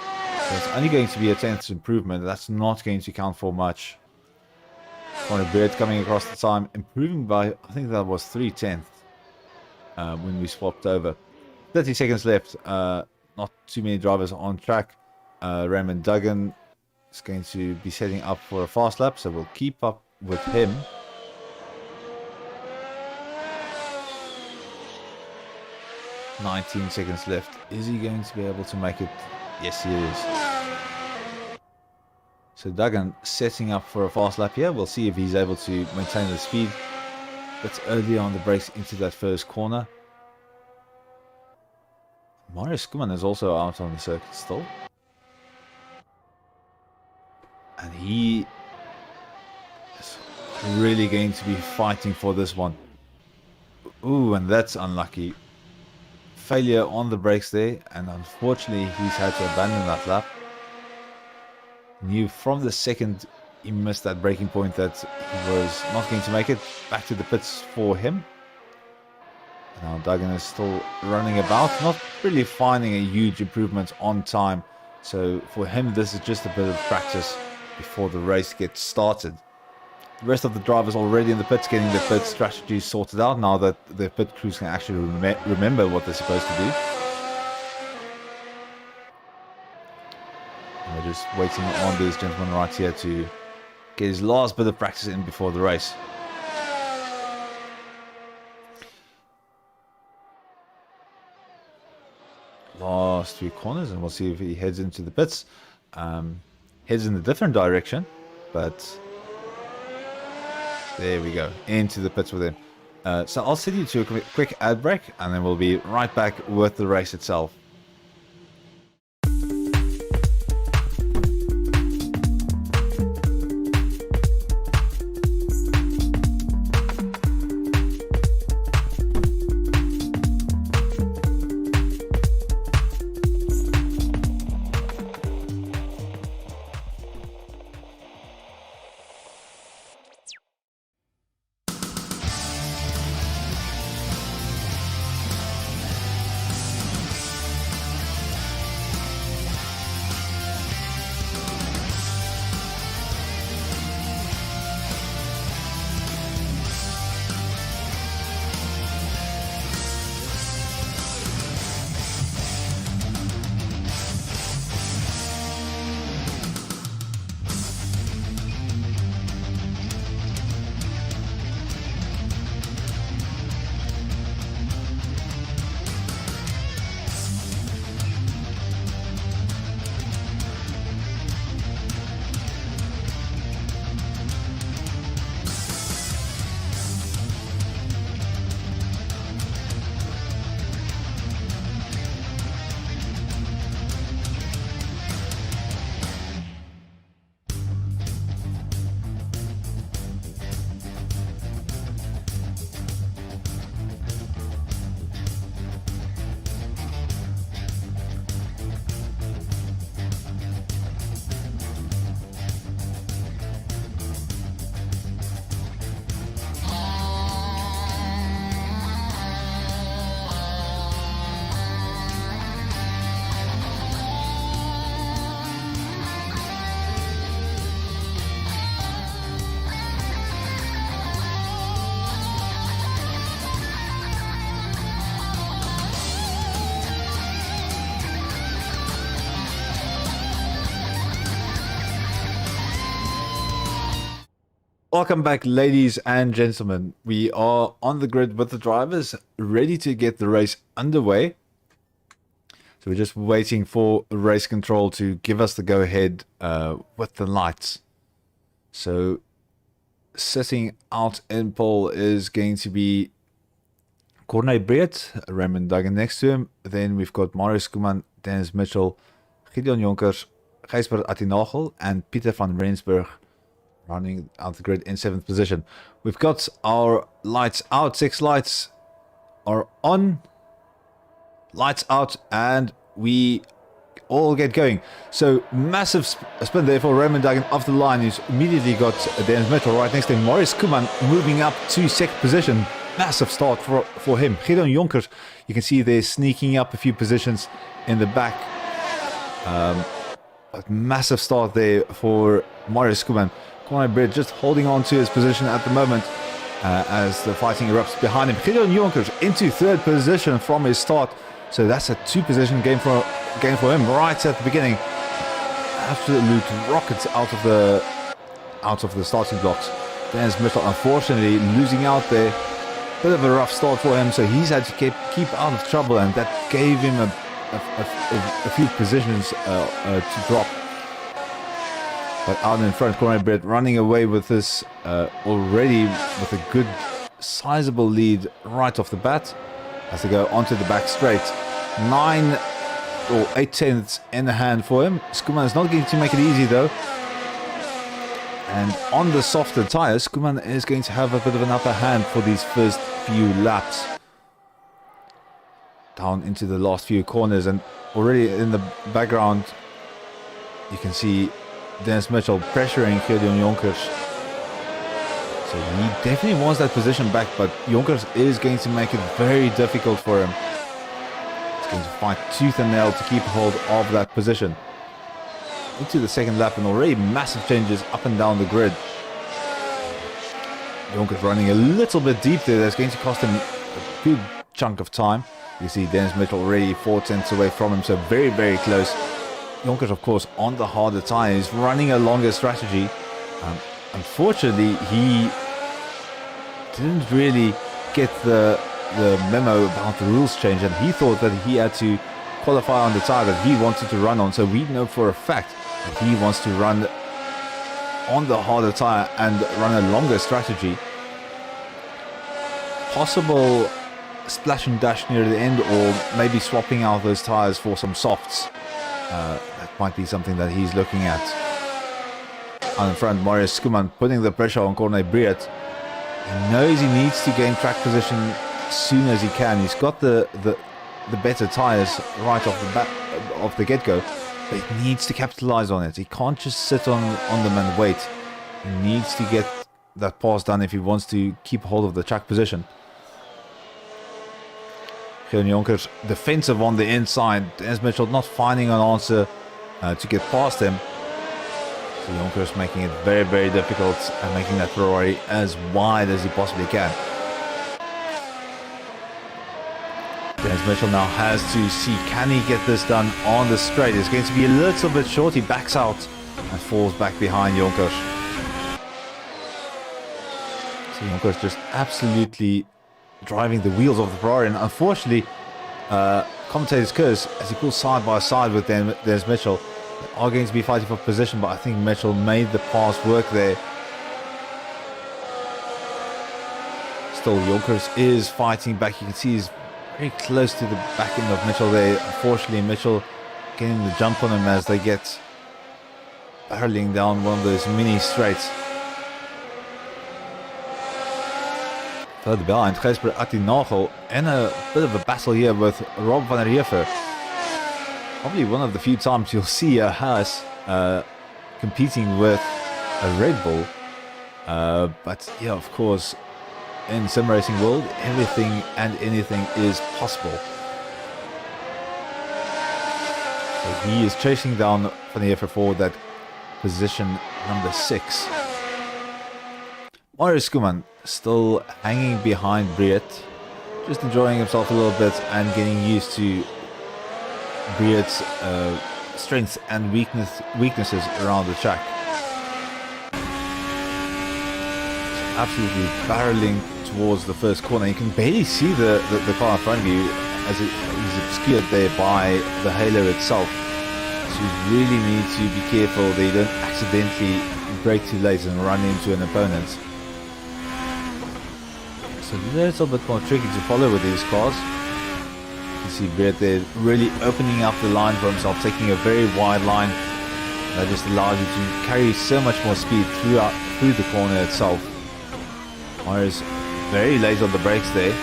So it's only going to be a 10th improvement. That's not going to count for much. Corne Briet coming across the time, improving by, I think that was 3/10 when we swapped over. 30 seconds left. Not too many drivers on track. Raymond Duggan is going to be setting up for a fast lap, so we'll keep up with him. "19 seconds left. Is he going to be able to make it? Yes, he is. So Duggan setting up for a fast lap here. We'll see if he's able to maintain the speed. But early on the brakes into that first corner. Mario Skuman is also out on the circuit still. And he is really going to be fighting for this one. Ooh, and that's unlucky. Failure on the brakes there, and unfortunately he's had to abandon that lap. Knew from the second he missed that braking point that he was not going to make it. Back to the pits for him. Now Duggan is still running about, not really finding a huge improvement on time. So for him, this is just a bit of practice before the race gets started. The rest of the drivers already in the pits, getting their pit strategies sorted out now that the pit crews can actually remember what they're supposed to do. And we're just waiting on this gentleman right here to get his last bit of practice in before the race. Last few corners, and we'll see if he heads into the pits. Heads in a different direction, but there we go, into the pits with him. So I'll send you to a quick ad break, and then we'll be right back with the race itself. Welcome back, ladies and gentlemen. We are on the grid with the drivers, ready to get the race underway. So we're just waiting for race control to give us the go-ahead with the lights. So sitting out in pole is going to be Corné Breed, Raymond Duggan next to him. Then we've got Marius Koeman, Dennis Mitchell, Gideon Jonkers, Gijsbert Attinagel, and Pieter van Rensburg running out the grid in 7th position. We've got our lights out. 6 lights are on. Lights out, and we all get going. So massive spin there for Raymond Duggan off the line. He's immediately got Dennis Mitchell right next to him. Marius Koeman moving up to 2nd position. Massive start for him. Gideon Jonkers, you can see they're sneaking up a few positions in the back. A massive start there for Marius Koeman. Corné Breed just holding on to his position at the moment as the fighting erupts behind him. Gideon Jonkers into 3rd position from his start. So that's a 2-position game for him right at the beginning. Absolute rockets out of the starting blocks. Dennis Mitchell unfortunately losing out there. Bit of a rough start for him, so he's had to keep out of trouble, and that gave him a few positions to drop. But out in front, Corné Breed running away with this already with a good sizable lead right off the bat as they go onto the back straight. 9 or 8 tenths in the hand for him. Koeman is not going to make it easy though. And on the softer tyres, Koeman is going to have a bit of an upper hand for these first few laps. Down into the last few corners, and already in the background you can see Dennis Mitchell pressuring Gideon Jonkers. So he definitely wants that position back, but Jonkers is going to make it very difficult for him. He's going to fight tooth and nail to keep hold of that position. Into the 2nd lap, and already massive changes up and down the grid. Jonkers running a little bit deep there. That's going to cost him a good chunk of time. You see Dennis Mitchell already 4 tenths away from him, so very, very close. Jonkers, of course, on the harder tyres, running a longer strategy. Unfortunately, he didn't really get the memo about the rules change, and he thought that he had to qualify on the tyre that he wanted to run on. So we know for a fact that he wants to run on the harder tyre and run a longer strategy. Possible splash and dash near the end, or maybe swapping out those tyres for some softs. That might be something that he's looking at. Out in front, Marius Koeman putting the pressure on Corné Breed. He knows he needs to gain track position as soon as he can. He's got the better tyres right off the get-go, but he needs to capitalize on it. He can't just sit on them and wait. He needs to get that pass done if he wants to keep hold of the track position. Gideon Jonkers defensive on the inside. Dennis Mitchell not finding an answer to get past him. So Jonkers making it very, very difficult and making that Ferrari as wide as he possibly can. Dennis Mitchell now has to see, can he get this done on the straight? It's going to be a little bit short. He backs out and falls back behind Jonkers. So Jonkers just absolutely driving the wheels of the Ferrari, and unfortunately commentators curse as he pulls side by side with Dennis Mitchell. They are going to be fighting for position, but I think Mitchell made the pass work there. Still, Jonkers is fighting back. You can see he's very close to the back end of Mitchell there. Unfortunately, Mitchell getting the jump on him as they get barreling down one of those mini straights. Further behind, Gijsbert Attinagel, and a bit of a battle here with Rob van der Heever. Probably one of the few times you'll see a Haas competing with a Red Bull. But yeah, of course, in sim racing world, everything and anything is possible. So he is chasing down Van der Heever for that position number 6. Marius Koeman still hanging behind Breed, just enjoying himself a little bit and getting used to Breed's strengths and weaknesses around the track. absolutely barreling towards the first corner. You can barely see the car in front of you as he's obscured there by the halo itself. So you really need to be careful that you don't accidentally brake too late and run into an opponent. It's a little bit more tricky to follow with these cars. You can see Brett there really opening up the line for himself, taking a very wide line. That just allows you to carry so much more speed through the corner itself. Mario's very late on the brakes there.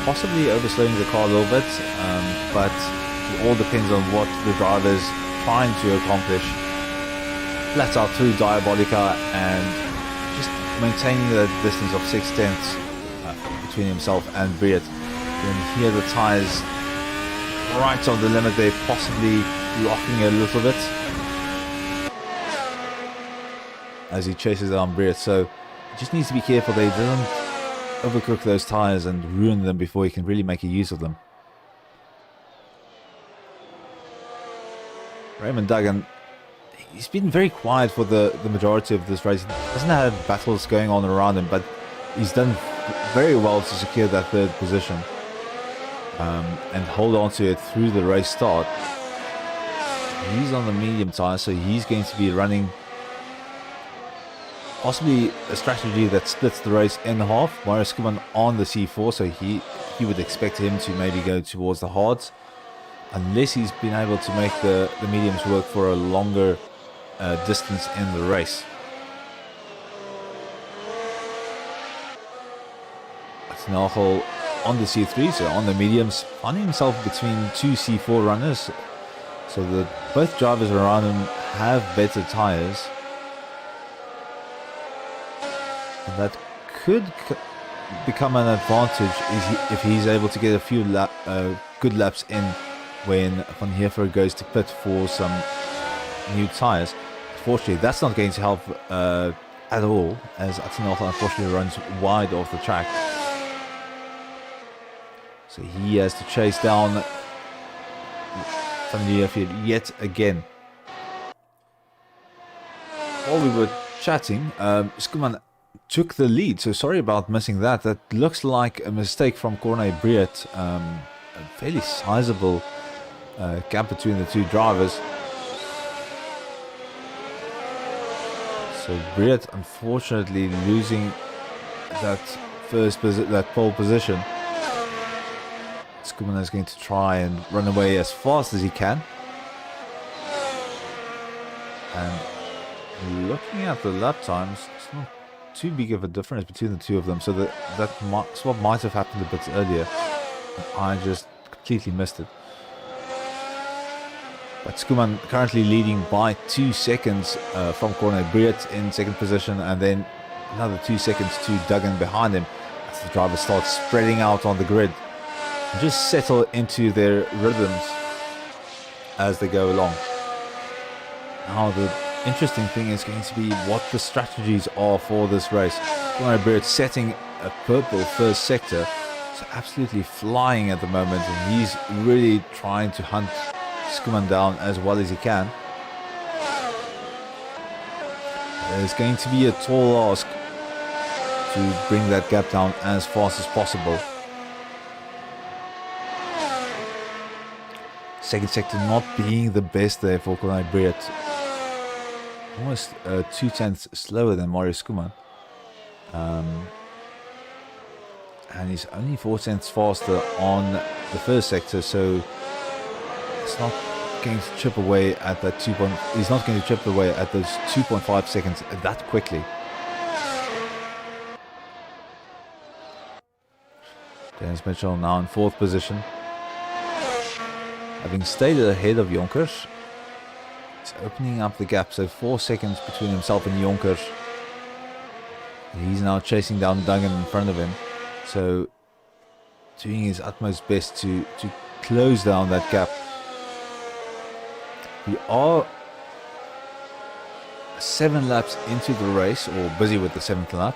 Possibly overslowing the car a little bit, but it all depends on what the driver's trying to accomplish. Flat out through Diabolica and just maintaining the distance of 0.6 between himself and Briat. And here the tyres right on the limit, they're possibly locking a little bit as he chases down Briat. So he just needs to be careful that he doesn't overcook those tyres and ruin them before he can really make a use of them. Raymond Duggan, he's been very quiet for the majority of this race. He hasn't had battles going on around him, but he's done very well to secure that third position and hold on to it through the race start. He's on the medium tyre, so he's going to be running possibly a strategy that splits the race in half. Mario Skuman on the C4, so he would expect him to maybe go towards the hards, unless he's been able to make the mediums work for a longer distance in the race. That's Nagel on the C3, so on the mediums, finding himself between two C4 runners, so that both drivers around him have better tyres. And that could become an advantage if he's able to get a few good laps in when Van Heerfer goes to pit for some new tyres. Unfortunately, that's not going to help at all, as Atsenalfa unfortunately runs wide off the track. So he has to chase down Van Heerfer yet again. While we were chatting, Skuman took the lead, so sorry about missing that. That looks like a mistake from Corne Briat. A fairly sizable gap between the two drivers. So Briat unfortunately losing that pole position. Skuman is going to try and run away as fast as he can. And looking at the lap times, it's not too big of a difference between the two of them, so that swap might have happened a bit earlier. I just completely missed it. But Skuman currently leading by 2 seconds from Corne Briat in second position, and then another 2 seconds to Duggan behind him as the drivers start spreading out on the grid and just settle into their rhythms as they go along. Now the interesting thing is going to be what the strategies are for this race. Corne Briat setting a purple first sector, so absolutely flying at the moment, and he's really trying to hunt Skuman down as well as he can. It's going to be a tall ask to bring that gap down as fast as possible. Second sector not being the best there for Corne Briat. Almost 0.2 slower than Mario Skuman. And he's only 0.4 faster on the first sector, so it's not going to chip away at that he's not going to chip away at those 2.5 seconds that quickly. Dennis Mitchell now in fourth position, having stayed ahead of Jonkers. He's opening up the gap, so 4 seconds between himself and Jonkers. He's now chasing down Duggan in front of him, so doing his utmost best to close down that gap. We are 7 laps into the race, or busy with the 7th lap.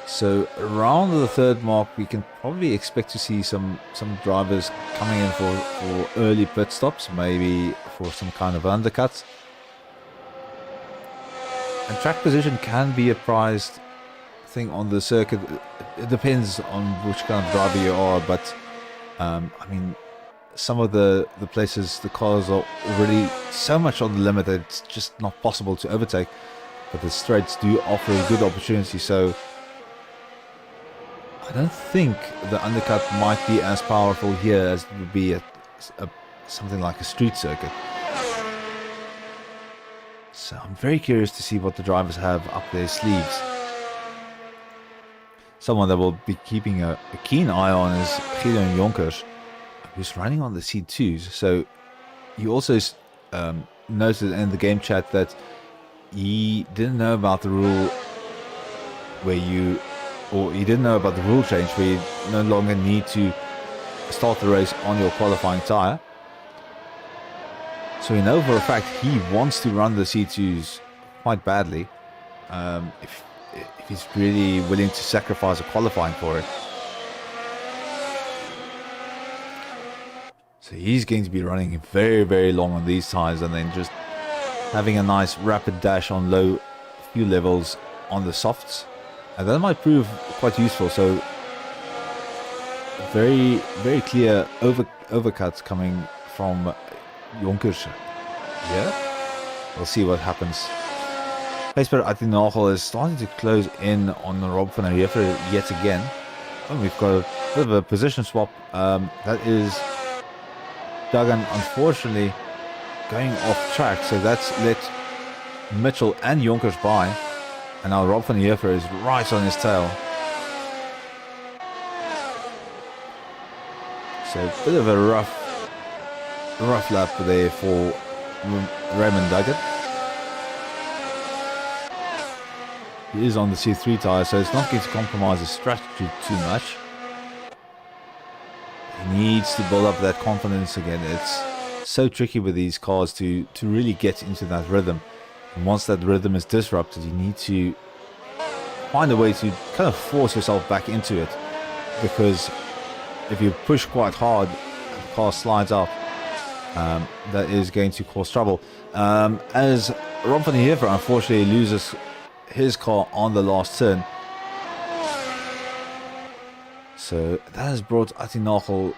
So around the third mark, we can probably expect to see some drivers coming in for early pit stops, maybe for some kind of undercuts. And track position can be a prized thing on the circuit. It depends on which kind of driver you are, but I mean, some of the places the cars are already so much on the limit that it's just not possible to overtake. But the straights do offer a good opportunity, so I don't think the undercut might be as powerful here as it would be at something like a street circuit. So I'm very curious to see what the drivers have up their sleeves. Someone that will be keeping a keen eye on is Gideon Jonkers, who's running on the C2s. So you also noted in the game chat that he didn't know about the rule where he didn't know about the rule change where you no longer need to start the race on your qualifying tire. So we know for a fact he wants to run the C2s quite badly. If he's really willing to sacrifice a qualifying for it. So he's going to be running very, very long on these tires and then just having a nice rapid dash on low fuel levels on the softs. And that might prove quite useful. So very, very clear overcuts coming from Jonkers. Yeah, we'll see what happens. Paceper Atinagel is starting to close in on Rob van der Heever yet again. And we've got a bit of a position swap. That is Duggan, unfortunately, going off track. So that's let Mitchell and Jonkers by. And now Rob van der Heever is right on his tail. So a bit of a rough lap there for Raymond Duggan. He is on the C3 tyre, so it's not going to compromise his strategy too much. He needs to build up that confidence again. It's so tricky with these cars to really get into that rhythm. And once that rhythm is disrupted, you need to find a way to kind of force yourself back into it. Because if you push quite hard, the car slides up. That is going to cause trouble. As Rob van der Heever unfortunately loses his car on the last turn. So that has brought Atinagel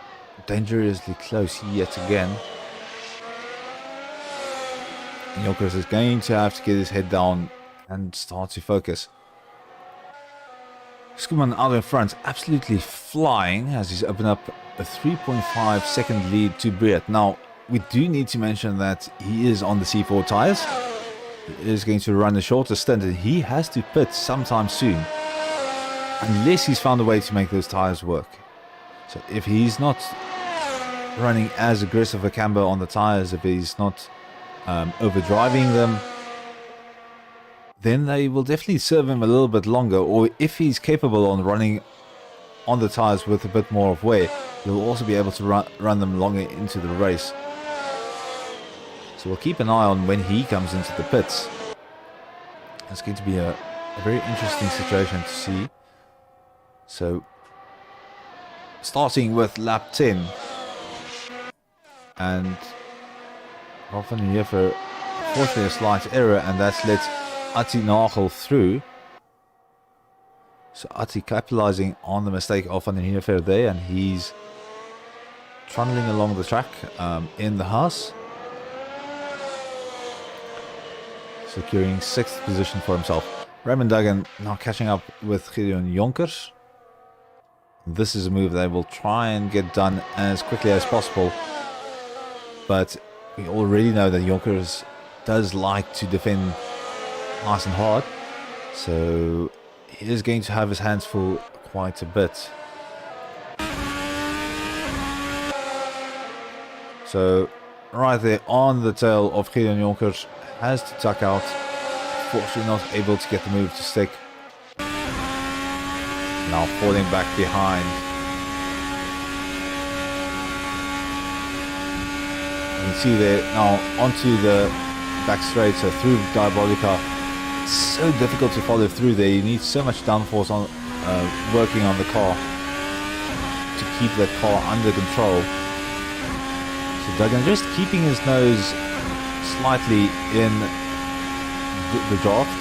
dangerously close yet again. Jonkers is going to have to get his head down and start to focus. Schoeman out in front, absolutely flying as he's opened up a 3.5 second lead to Briat. Now, we do need to mention that he is on the C4 tyres. He is going to run a shorter stint and he has to pit sometime soon. Unless he's found a way to make those tyres work. So if he's not running as aggressive a camber on the tyres, if he's not overdriving them, then they will definitely serve him a little bit longer. Or if he's capable on running on the tyres with a bit more of wear, he'll also be able to run them longer into the race. So we'll keep an eye on when he comes into the pits. It's going to be a very interesting situation to see. So, starting with lap 10. And Rob van der Heever, unfortunately a slight error, and that's let Atinagel through. So Ati capitalizing on the mistake of Van der Heever there, and he's trundling along the track in the Haas. Securing 6th position for himself. Raymond Duggan now catching up with Gideon Jonkers. This is a move they will try and get done as quickly as possible. But we already know that Jonkers does like to defend nice and hard. So he is going to have his hands full quite a bit. So right there on the tail of Gideon Jonkers, has to tuck out. Fortunately not able to get the move to stick. Now falling back behind. You can see there now onto the back straight, so through Diabolica. It's so difficult to follow through there. You need so much downforce on working on the car to keep that car under control. So Duggan just keeping his nose slightly in the draft.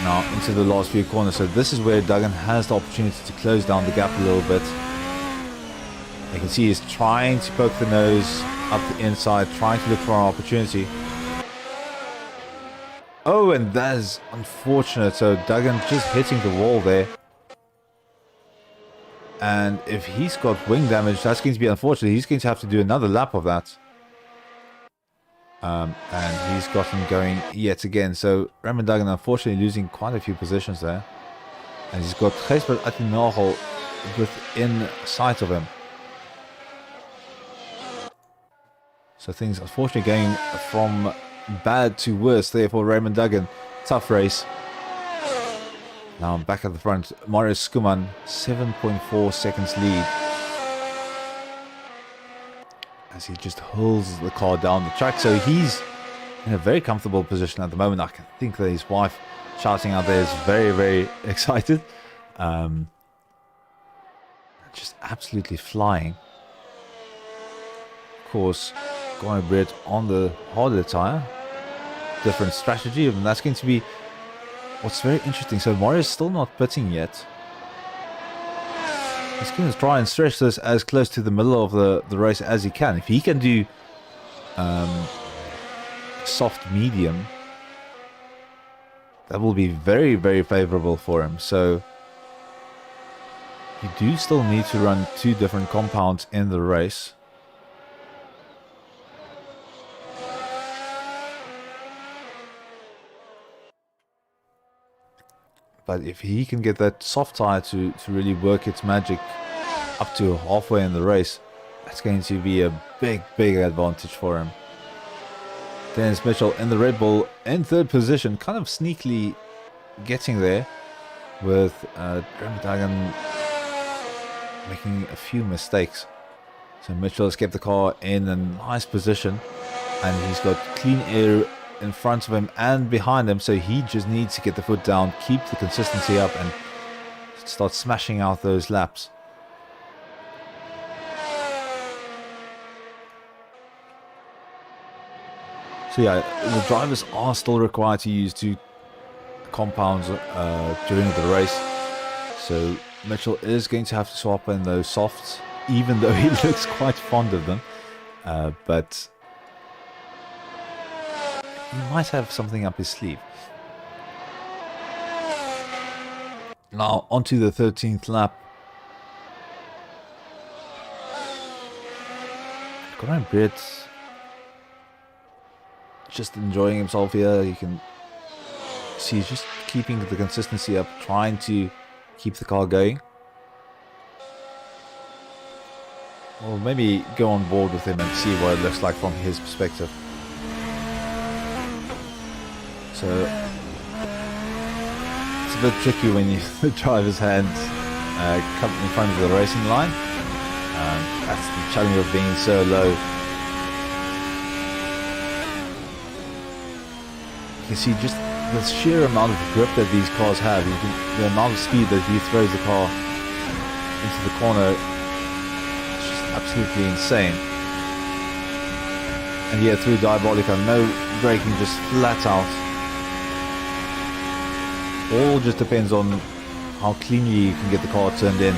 now into the last few corners. So this is where Duggan has the opportunity to close down the gap a little bit. You can see he's trying to poke the nose up the inside, trying to look for an opportunity. Oh, and that is unfortunate. So Duggan just hitting the wall there. And if he's got wing damage, that's going to be unfortunate. He's going to have to do another lap of that. And he's got him going yet again. So Raymond Duggan unfortunately losing quite a few positions there. And he's got Gijsbert Atinagel within sight of him. So things unfortunately going from bad to worse there for Raymond Duggan. Tough race. Now I'm back at the front. Marius Skuman, 7.4 seconds lead. As he just holds the car down the track. So he's in a very comfortable position at the moment. I can think that his wife shouting out there is very, very excited. Just absolutely flying. Of course, going a bit on the harder tire. Different strategy, and that's going to be what's very interesting. So Mario is still not pitting yet. He's going to try and stretch this as close to the middle of the race as he can. If he can do soft medium, that will be very, very favorable for him. So you do still need to run two different compounds in the race. But if he can get that soft tire to really work its magic up to halfway in the race, that's going to be a big, big advantage for him. Dennis Mitchell in the Red Bull in third position, kind of sneakily getting there with Raymond Duggan making a few mistakes. So Mitchell has kept the car in a nice position, and he's got clean air in front of him and behind him, so he just needs to get the foot down, keep the consistency up, and start smashing out those laps. So yeah, the drivers are still required to use two compounds during the race. So Mitchell is going to have to swap in those softs, even though he looks quite fond of them. But he might have something up his sleeve. Now onto the 13th lap. Conor Britt just enjoying himself here. You can see he's just keeping the consistency up, trying to keep the car going. Or maybe go on board with him and see what it looks like from his perspective. So it's a bit tricky when the driver's hands come in front of the racing line. That's the challenge of being so low. You can see just the sheer amount of grip that these cars have. The amount of speed that he throws the car into the corner is just absolutely insane. And yet through Diabolica, no braking, just flat out. All just depends on how cleanly you can get the car turned in.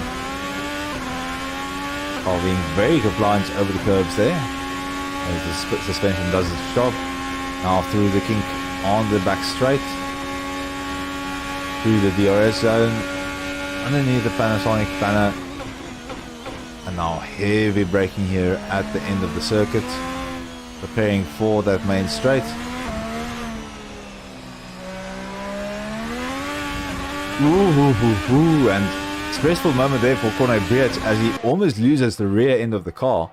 Car being very compliant over the curbs there. As the split suspension does its job. Now through the kink on the back straight. Through the DRS zone. Underneath the Panasonic banner. And now heavy braking here at the end of the circuit. Preparing for that main straight. And stressful moment there for Conor Britt as he almost loses the rear end of the car.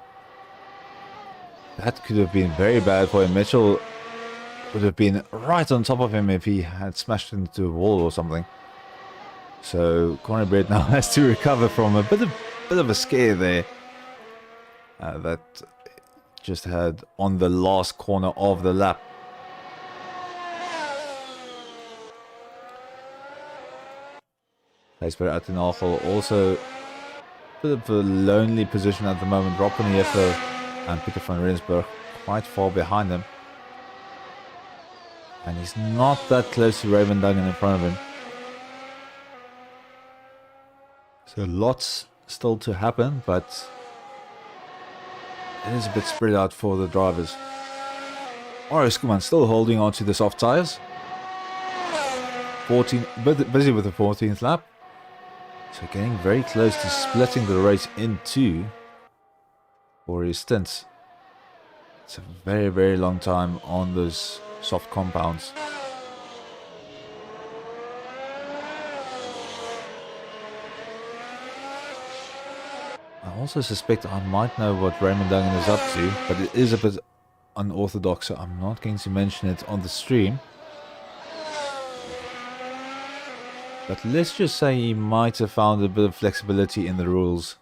That could have been very bad for him. Mitchell would have been right on top of him if he had smashed into a wall or something. So Conor Britt now has to recover from a bit of a scare there that just had on the last corner of the lap. Gijsbert Atinagel also a bit of a lonely position at the moment. Rob Niefer and Peter van Rensburg quite far behind him. And he's not that close to Raymond Duggan in front of him. So lots still to happen, but it is a bit spread out for the drivers. Marius Kuman still holding on to the soft tires. 14, busy with the 14th lap. So getting very close to splitting the race in two for his stints. It's a very, very long time on those soft compounds. I also suspect I might know what Raymond Duggan is up to, but it is a bit unorthodox, so I'm not going to mention it on the stream. But let's just say he might have found a bit of flexibility in the rules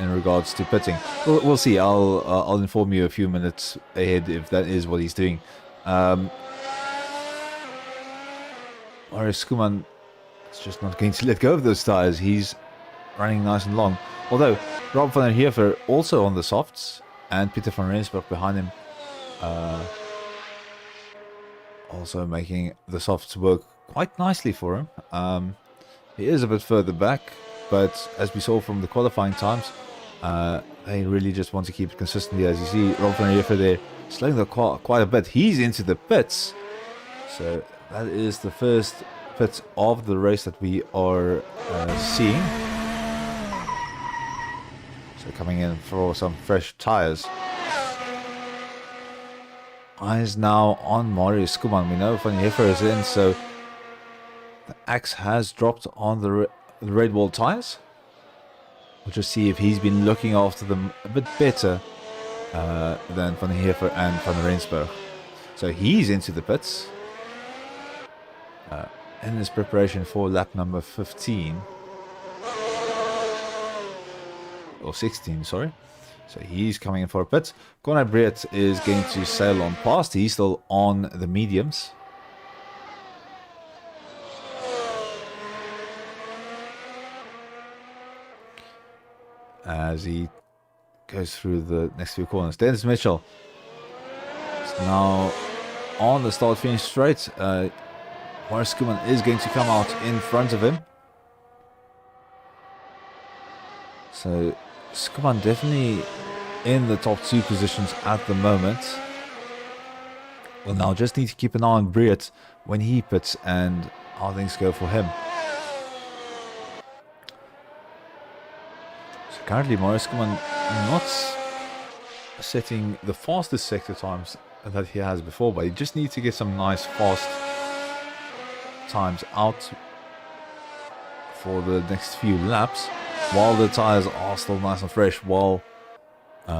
in regards to pitting. We'll see. I'll inform you a few minutes ahead if that is what he's doing. Marius Kuman is just not going to let go of those tires. He's running nice and long. Although Rob van der Heever also on the softs, and Peter van Rensburg behind him, also making the softs work quite nicely for him. He is a bit further back, but as we saw from the qualifying times, they really just want to keep it consistently. As you see, Rob van der Heever there slowing the car quite a bit. He's into the pits, so that is the first pit of the race that we are seeing. So coming in for some fresh tires. Eyes now on Marius Kuman. We know Van der Heever is in, so the axe has dropped on the red wall tires. We'll just see if he's been looking after them a bit better than Van der Heever and Van Rensburg. So he's into the pits in his preparation for lap number 15. Or 16, sorry. So he's coming in for a pit. Conor Breet is going to sail on past. He's still on the mediums. As he goes through the next few corners. Dennis Mitchell is now on the start-finish straight. Marius Kuman is going to come out in front of him. So Kuman definitely in the top two positions at the moment. We'll now just need to keep an eye on Breet when he pits and how things go for him. So currently Marius Kuman not setting the fastest sector times that he has before, but he just needs to get some nice fast times out for the next few laps, while the tires are still nice and fresh, while he's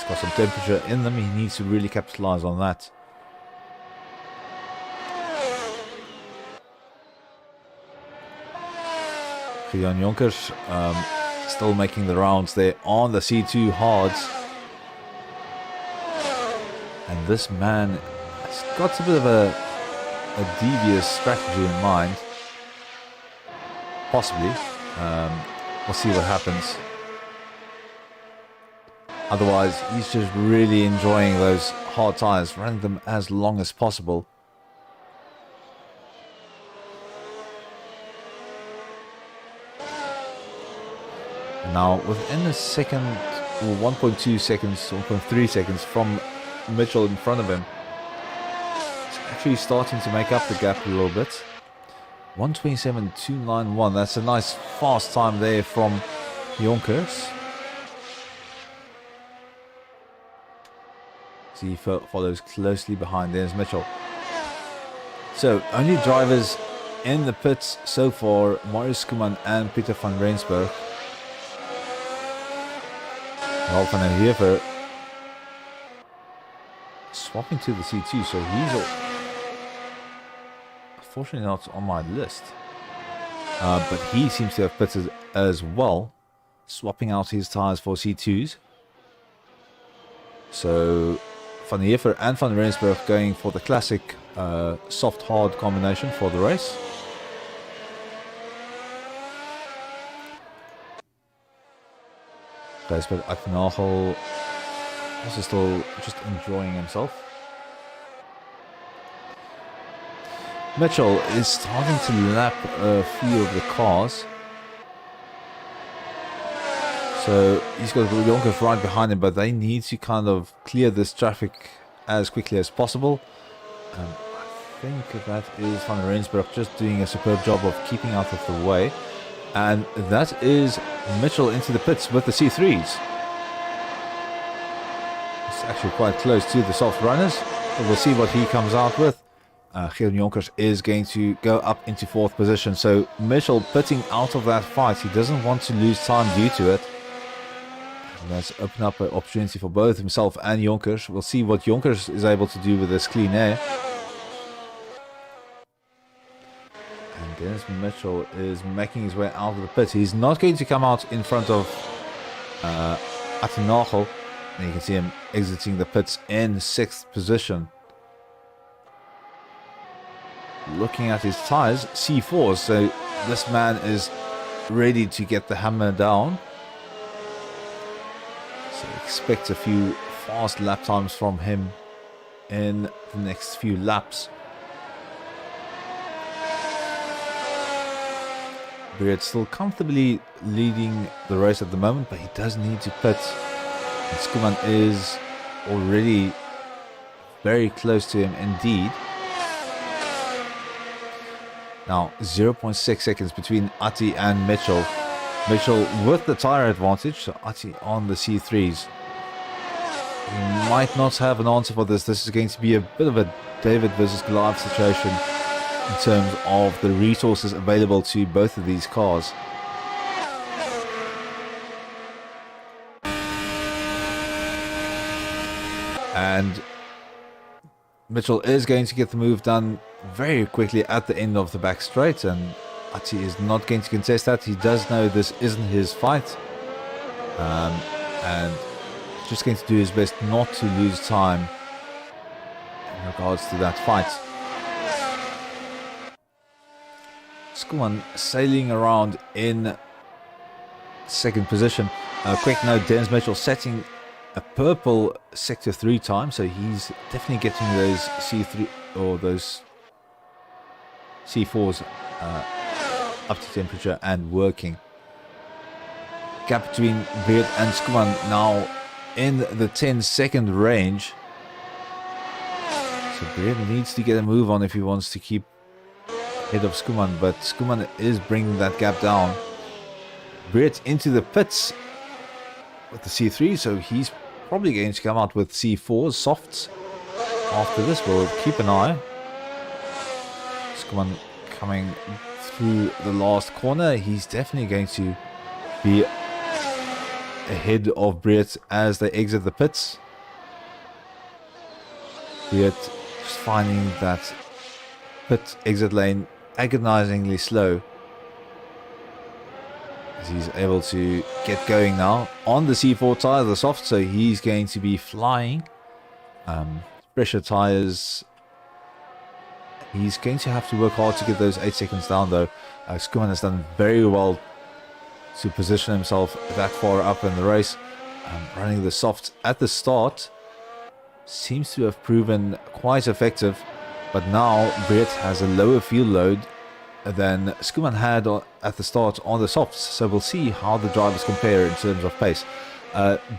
got some temperature in them. He needs to really capitalize on that. Jan Jonkers still making the rounds there on the C2 hards, and this man has got a bit of a devious strategy in mind. Possibly. We'll see what happens. Otherwise, he's just really enjoying those hard tires, running them as long as possible. Now, within a second, or 1.2 seconds, 1.3 seconds from Mitchell in front of him, it's actually starting to make up the gap a little bit. 1:27.291. That's a nice fast time there from Jonkers. He follows closely behind. There's Mitchell. So only drivers in the pits so far: Marius Kuman and Peter van Rensburg. Ralf van der Heever swapping to the C2, so he's unfortunately not on my list. But he seems to have pitted as well, swapping out his tires for C2s. So Van der Heever and Van Rensburg going for the classic soft-hard combination for the race. Gijsbert Aknagel Also still just enjoying himself. Mitchell is starting to lap a few of the cars. So he's got Yonkers right behind him, but they need to kind of clear this traffic as quickly as possible. I think that is Van Rensburg just doing a superb job of keeping out of the way. And that is Mitchell into the pits with the C3s. It's actually quite close to the soft runners. But we'll see what he comes out with. Geert Jonkers is going to go up into 4th position. So Mitchell pitting out of that fight. He doesn't want to lose time due to it. And that's open up an opportunity for both himself and Jonkers. We'll see what Jonkers is able to do with this clean air. And Dennis Mitchell is making his way out of the pit. He's not going to come out in front of Attenagel. And you can see him exiting the pits in 6th position. Looking at his tires, C4s, so this man is ready to get the hammer down. So expect a few fast lap times from him in the next few laps. Beard still comfortably leading the race at the moment, but he does need to pit. And Skuman is already very close to him indeed. Now 0.6 seconds between Atti and Mitchell. Mitchell with the tire advantage, so Atti on the C3s. He might not have an answer for this. This is going to be a bit of a David versus Goliath situation in terms of the resources available to both of these cars. And Mitchell is going to get the move done very quickly at the end of the back straight, and Atti is not going to contest that. He does know this isn't his fight, and just going to do his best not to lose time in regards to that fight. Skuman sailing around in 2nd position. Quick note, Dennis Mitchell setting a purple sector 3 time, so he's definitely getting those C3 or those C4s up to temperature and working. Gap between Beard and Skuman now in the 10-second range. So Beard needs to get a move on if he wants to keep ahead of Skuman, but Skuman is bringing that gap down. Beard into the pits with the C3, so he's probably going to come out with C4s, softs. After this, we'll keep an eye. Skuman coming through the last corner. He's definitely going to be ahead of Briet as they exit the pits. Briet just finding that pit exit lane agonizingly slow, as he's able to get going now on the C4 tire, the soft, so he's going to be flying. Pressure tires, he's going to have to work hard to get those 8 seconds down though. Skuman has done very well to position himself that far up in the race. Running the soft at the start seems to have proven quite effective, but now Briet has a lower fuel load than Skuman had at the start on the softs, so we'll see how the drivers compare in terms of pace.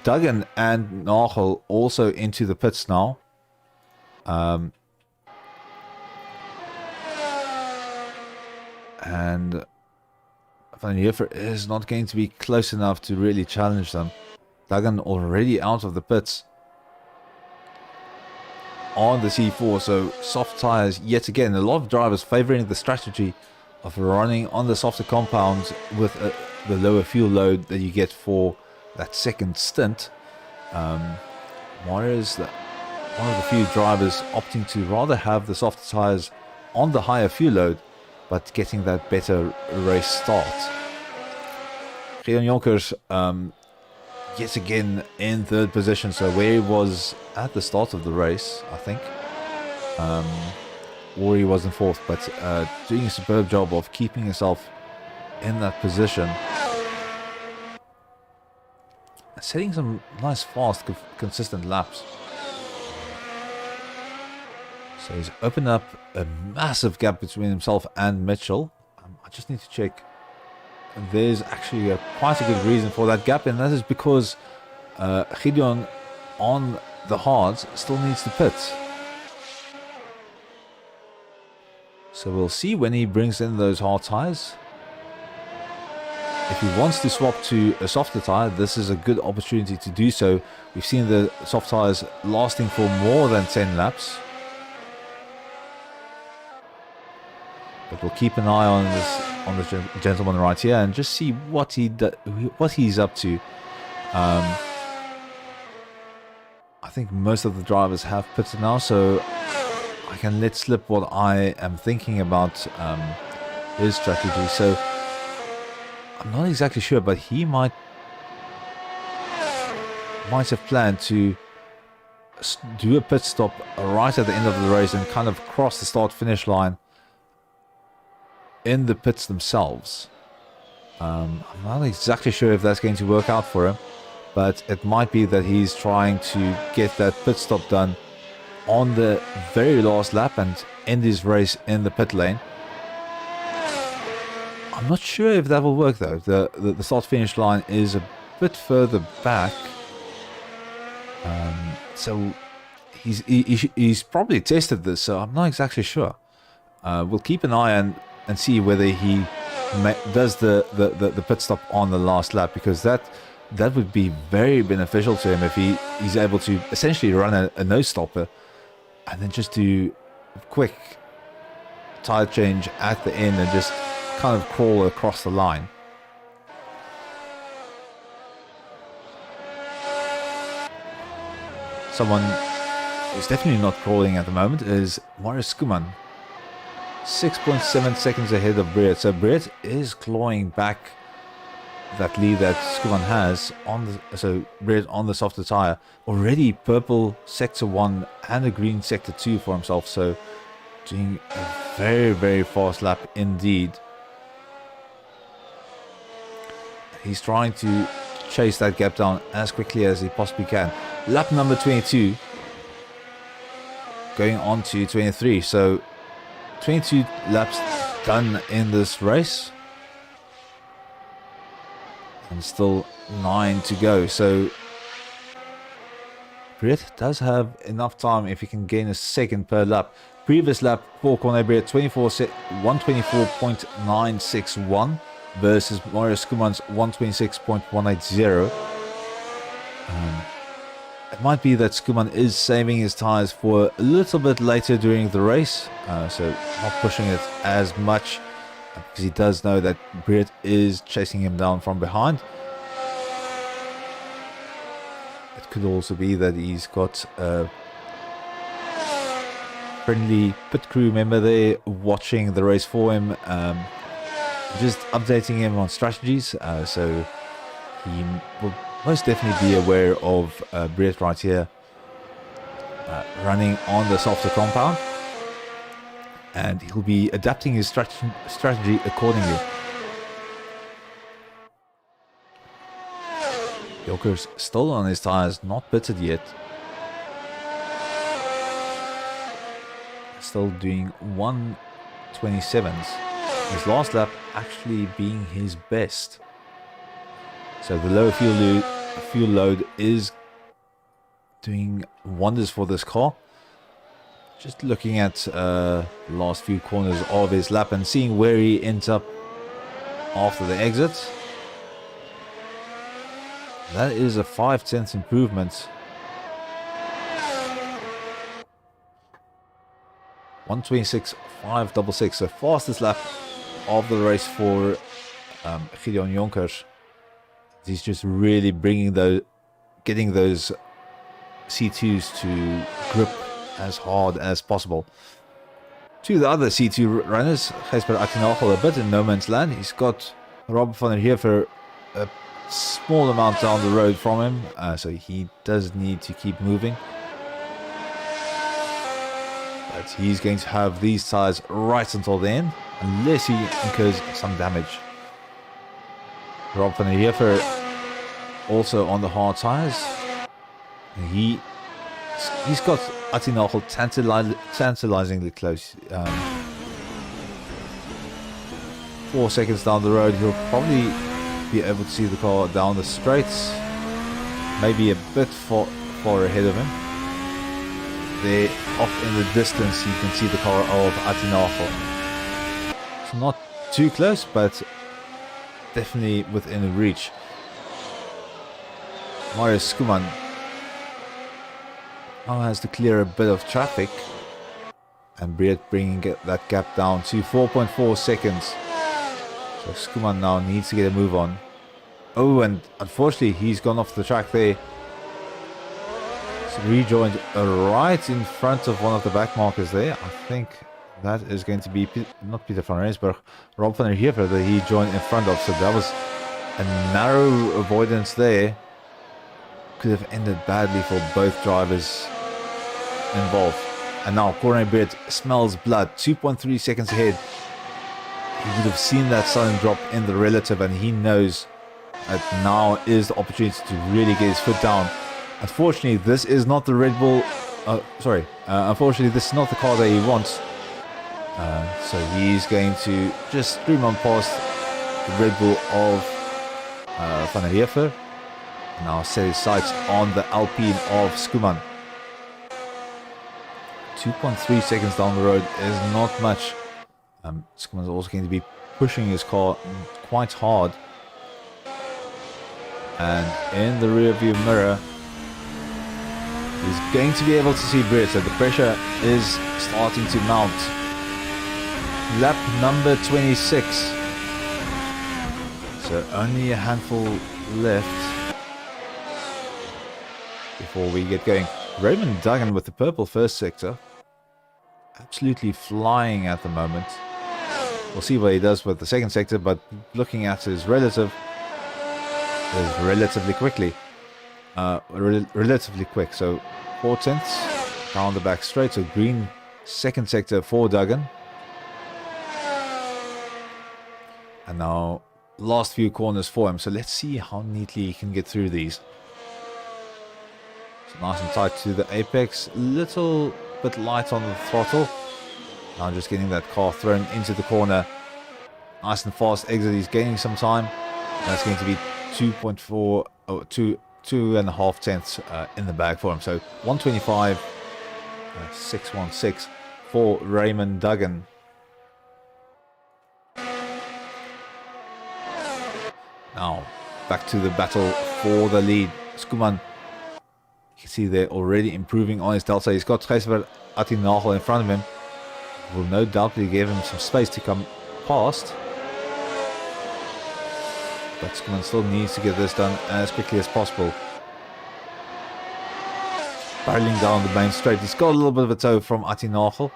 Duggan and Nagel also into the pits now. And Van Heuver is not going to be close enough to really challenge them. Duggan already out of the pits on the C4, so soft tires yet again. A lot of drivers favoring the strategy of running on the softer compounds with the lower fuel load that you get for that second stint. Mario is one of the few drivers opting to rather have the softer tires on the higher fuel load, but getting that better race start. Geert Jonkers yet again in 3rd position, so where he was at the start of the race, I think. Or he was in 4th, but doing a superb job of keeping himself in that position. setting some nice, fast, consistent laps. So he's opened up a massive gap between himself and Mitchell. I just need to check. There's actually quite a good reason for that gap, and that is because Gideon on the hards still needs to pit. So we'll see when he brings in those hard tires. If he wants to swap to a softer tire, this is a good opportunity to do so. We've seen the soft tires lasting for more than 10 laps. But we'll keep an eye on this gentleman right here and just see what he's up to. I think most of the drivers have pitted now, so I can let slip what I am thinking about his strategy. So I'm not exactly sure, but he might have planned to do a pit stop right at the end of the race and kind of cross the start-finish line in the pits themselves. I'm not exactly sure if that's going to work out for him, but it might be that he's trying to get that pit stop done on the very last lap and end his race in the pit lane. I'm not sure if that will work though. The start-finish line is a bit further back, so he's probably tested this, so I'm not exactly sure. We'll keep an eye on and see whether he does the pit stop on the last lap, because that would be very beneficial to him if he's able to essentially run a nose stopper and then just do a quick tire change at the end and just kind of crawl across the line. Someone who's definitely not crawling at the moment is Marius Skuman. 6.7 seconds ahead of Britt. So Britt is clawing back that lead that Skuman has on Britt on the softer tire. Already purple sector 1 and a green sector 2 for himself. So doing a very, very fast lap indeed. He's trying to chase that gap down as quickly as he possibly can. Lap number 22 going on to 23. So 22 laps done in this race and still 9 to go. So Britt does have enough time if he can gain a second per lap. Previous lap for Corne Britt 124.961 versus Marius Skuman's 126.180. It might be that Skuman is saving his tires for a little bit later during the race, so not pushing it as much, because he does know that Britt is chasing him down from behind. It could also be that he's got a friendly pit crew member there watching the race for him, just updating him on strategies, so he will most definitely be aware of Britt right here running on the softer compound, and he'll be adapting his strategy accordingly. Joker's still on his tires, not pitted yet. Still doing 127s. His last lap actually being his best. So the lower fuel load is doing wonders for this car. Just looking at the last few corners of his lap and seeing where he ends up after the exit. That is a 0.5 improvement. 126.566, so fastest lap of the race for Gideon Jonkers. He's just really getting those C2s to grip as hard as possible. To the other C2 runners, Gijsberg Akinagel a bit in no man's land. He's got Rob van der Heer for a small amount down the road from him, so he does need to keep moving. But he's going to have these tires right until the end, unless he incurs some damage. Rob van der Heer also on the hard tires. He's got Atinachel tantalizingly close. 4 seconds down the road, he'll probably be able to see the car down the straights. Maybe a bit far ahead of him. There, off in the distance, you can see the car of Atinachel. It's not too close, but definitely within reach. Mario Skuman now has to clear a bit of traffic, and Briet bringing that gap down to 4.4 seconds. So Skuman now needs to get a move on. Oh, and unfortunately he's gone off the track there. He's rejoined right in front of one of the back markers there. I think that is going to be not Peter van Rensburg, Rob van der Heever that he joined in front of. So that was a narrow avoidance there. Could have ended badly for both drivers involved. And now Corne Briet smells blood, 2.3 seconds ahead. He would have seen that sudden drop in the relative, and he knows that now is the opportunity to really get his foot down. Unfortunately, this is not the Red Bull. Unfortunately, this is not the car that he wants. So he's going to just stream on past the Red Bull of Van der Heever. Now set his sights on the Alpine of Skuman. 2.3 seconds down the road is not much. Skuman is also going to be pushing his car quite hard. And in the rear view mirror, he's going to be able to see Briet. So the pressure is starting to mount. Lap number 26. So only a handful left before we get going. Raymond Duggan with the purple first sector. Absolutely flying at the moment. We'll see what he does with the second sector, but looking at his relative, is relatively quick. So 4 tenths down the back straight. So green second sector for Duggan. And now last few corners for him. So let's see how neatly he can get through these. So nice and tight to the apex. Little bit light on the throttle. Now just getting that car thrown into the corner. Nice and fast exit. He's gaining some time. That's going to be 2.5 tenths in the bag for him. So 125.616 for Raymond Duggan. Now back to the battle for the lead. Skuman, you can see they're already improving on his delta. He's got Gijsbert Atinachel in front of him. Will no doubt give him some space to come past. But Skuman still needs to get this done as quickly as possible. Barreling down the main straight. He's got a little bit of a toe from Atinachel.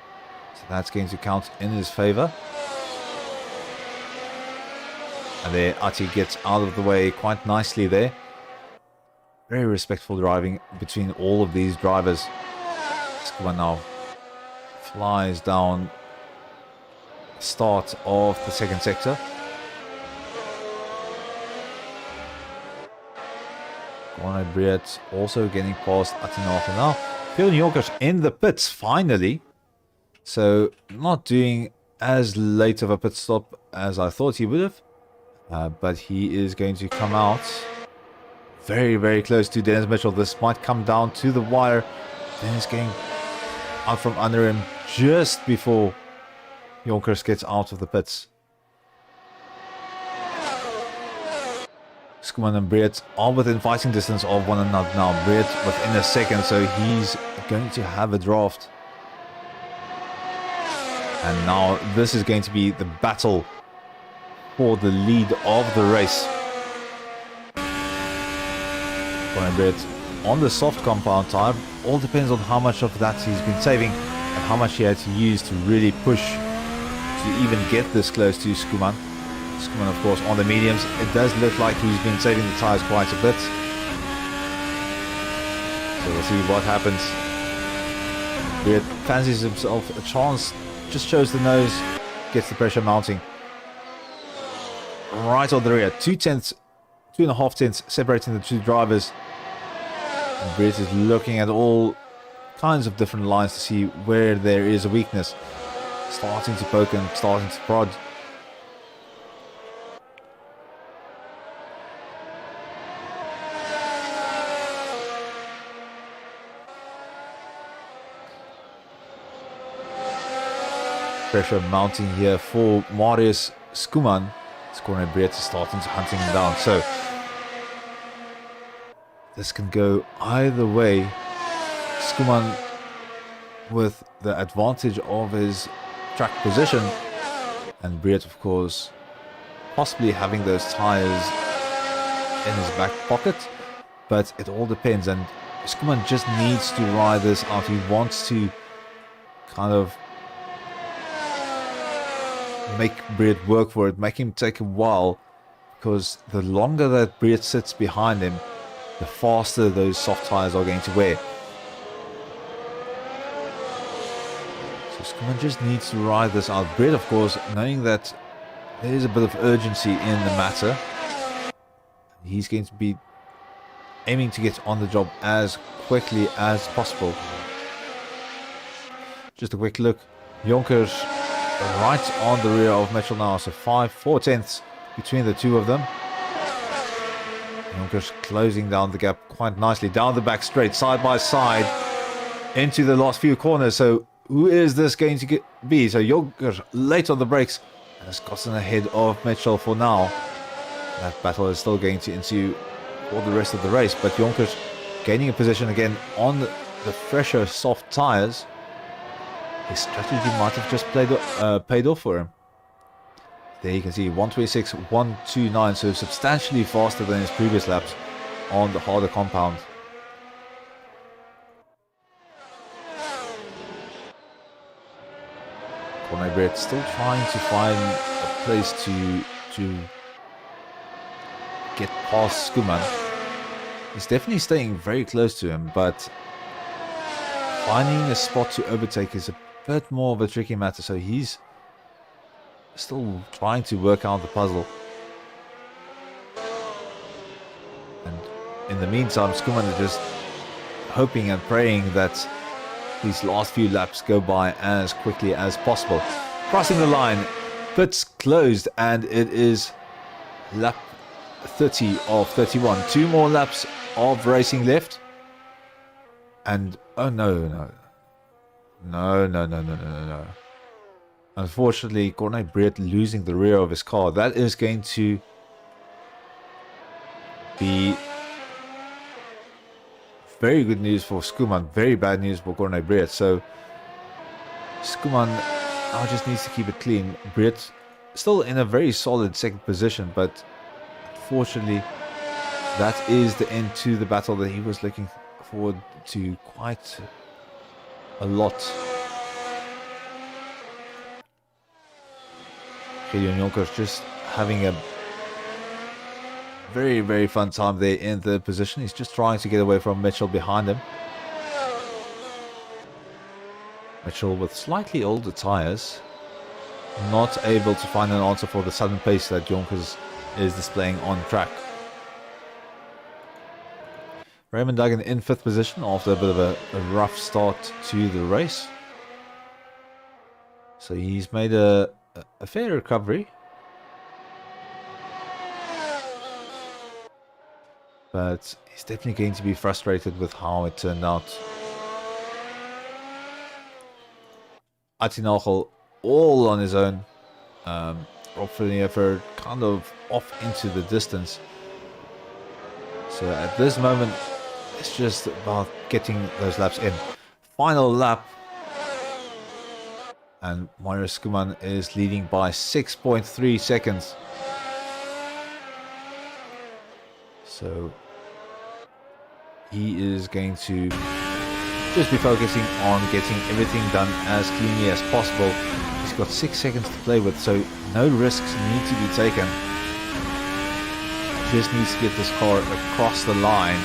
So that's going to count in his favor. And there Ati gets out of the way quite nicely there. Very respectful driving between all of these drivers. Skuman now flies down the start of the second sector. Corne Briet also getting past Atinachel now. Björn Jonkers in the pits finally. So not doing as late of a pit stop as I thought he would have. But he is going to come out very, very close to Dennis Mitchell. This might come down to the wire. Dennis getting out from under him just before Jonkers gets out of the pits. Skuman and Briet are within fighting distance of one another now. Briet within a second, so he's going to have a draft. And now this is going to be the battle for the lead of the race. Corne Briet on the soft compound tire. All depends on how much of that he's been saving and how much he had to use to really push to even get this close to Skuman. Skuman, of course, on the mediums. It does look like he's been saving the tires quite a bit. So we'll see what happens. Briet fancies himself a chance. Just shows the nose. Gets the pressure mounting. Right on the rear. 2 tenths 2.5 tenths separating the two drivers. And Brett is looking at all kinds of different lines to see where there is a weakness. Starting to poke and starting to prod. Pressure mounting here for Marius Skuman. Corne Brett is starting to hunting him down. So this can go either way. Skuman with the advantage of his track position, and Brett, of course, possibly having those tires in his back pocket, but it all depends. And Skuman just needs to ride this out. He wants to kind of make Brett work for it, make him take a while, because the longer that Brett sits behind him, the faster those soft tires are going to wear. So Skuman just needs to ride this out. Brett, of course, knowing that there is a bit of urgency in the matter, he's going to be aiming to get on the job as quickly as possible. Just a quick look. Jonkers right on the rear of Mitchell now, so 4 tenths between the two of them. Jonkers closing down the gap quite nicely down the back straight, side by side into the last few corners. So who is this going to be? So Jonkers late on the brakes and has gotten ahead of Mitchell for now. That battle is still going to ensue for the rest of the race, but Jonkers gaining a position again on the fresher soft tires. His strategy might have just paid off for him. There you can see 126, 129, so substantially faster than his previous laps on the harder compound. Corne Brett still trying to find a place to get past Skuman. He's definitely staying very close to him, but finding a spot to overtake is a bit more of a tricky matter, so he's still trying to work out the puzzle. And in the meantime, Skuman is just hoping and praying that these last few laps go by as quickly as possible. Crossing the line, pits closed, and it is lap 30 of 31. 2 more laps of racing left. And oh no. Unfortunately, Corne Brett losing the rear of his car. That is going to be very good news for Skuman, very bad news for Corne Brett. So Skuman now just needs to keep it clean. Brett still in a very solid second position, but unfortunately that is the end to the battle that he was looking forward to quite a lot. Gideon Jonkers just having a very, very fun time there in the position. He's just trying to get away from Mitchell behind him. Mitchell with slightly older tires, not able to find an answer for the sudden pace that Jonkers is displaying on track. Raymond Duggan in 5th position after a bit of a rough start to the race. So he's made a fair recovery. But he's definitely going to be frustrated with how it turned out. Atinagel all on his own. Rob Vernever kind of off into the distance. So at this moment, it's just about getting those laps in. Final lap. And Marius Skuman is leading by 6.3 seconds. So he is going to just be focusing on getting everything done as cleanly as possible. He's got 6 seconds to play with, so no risks need to be taken. Just needs to get this car across the line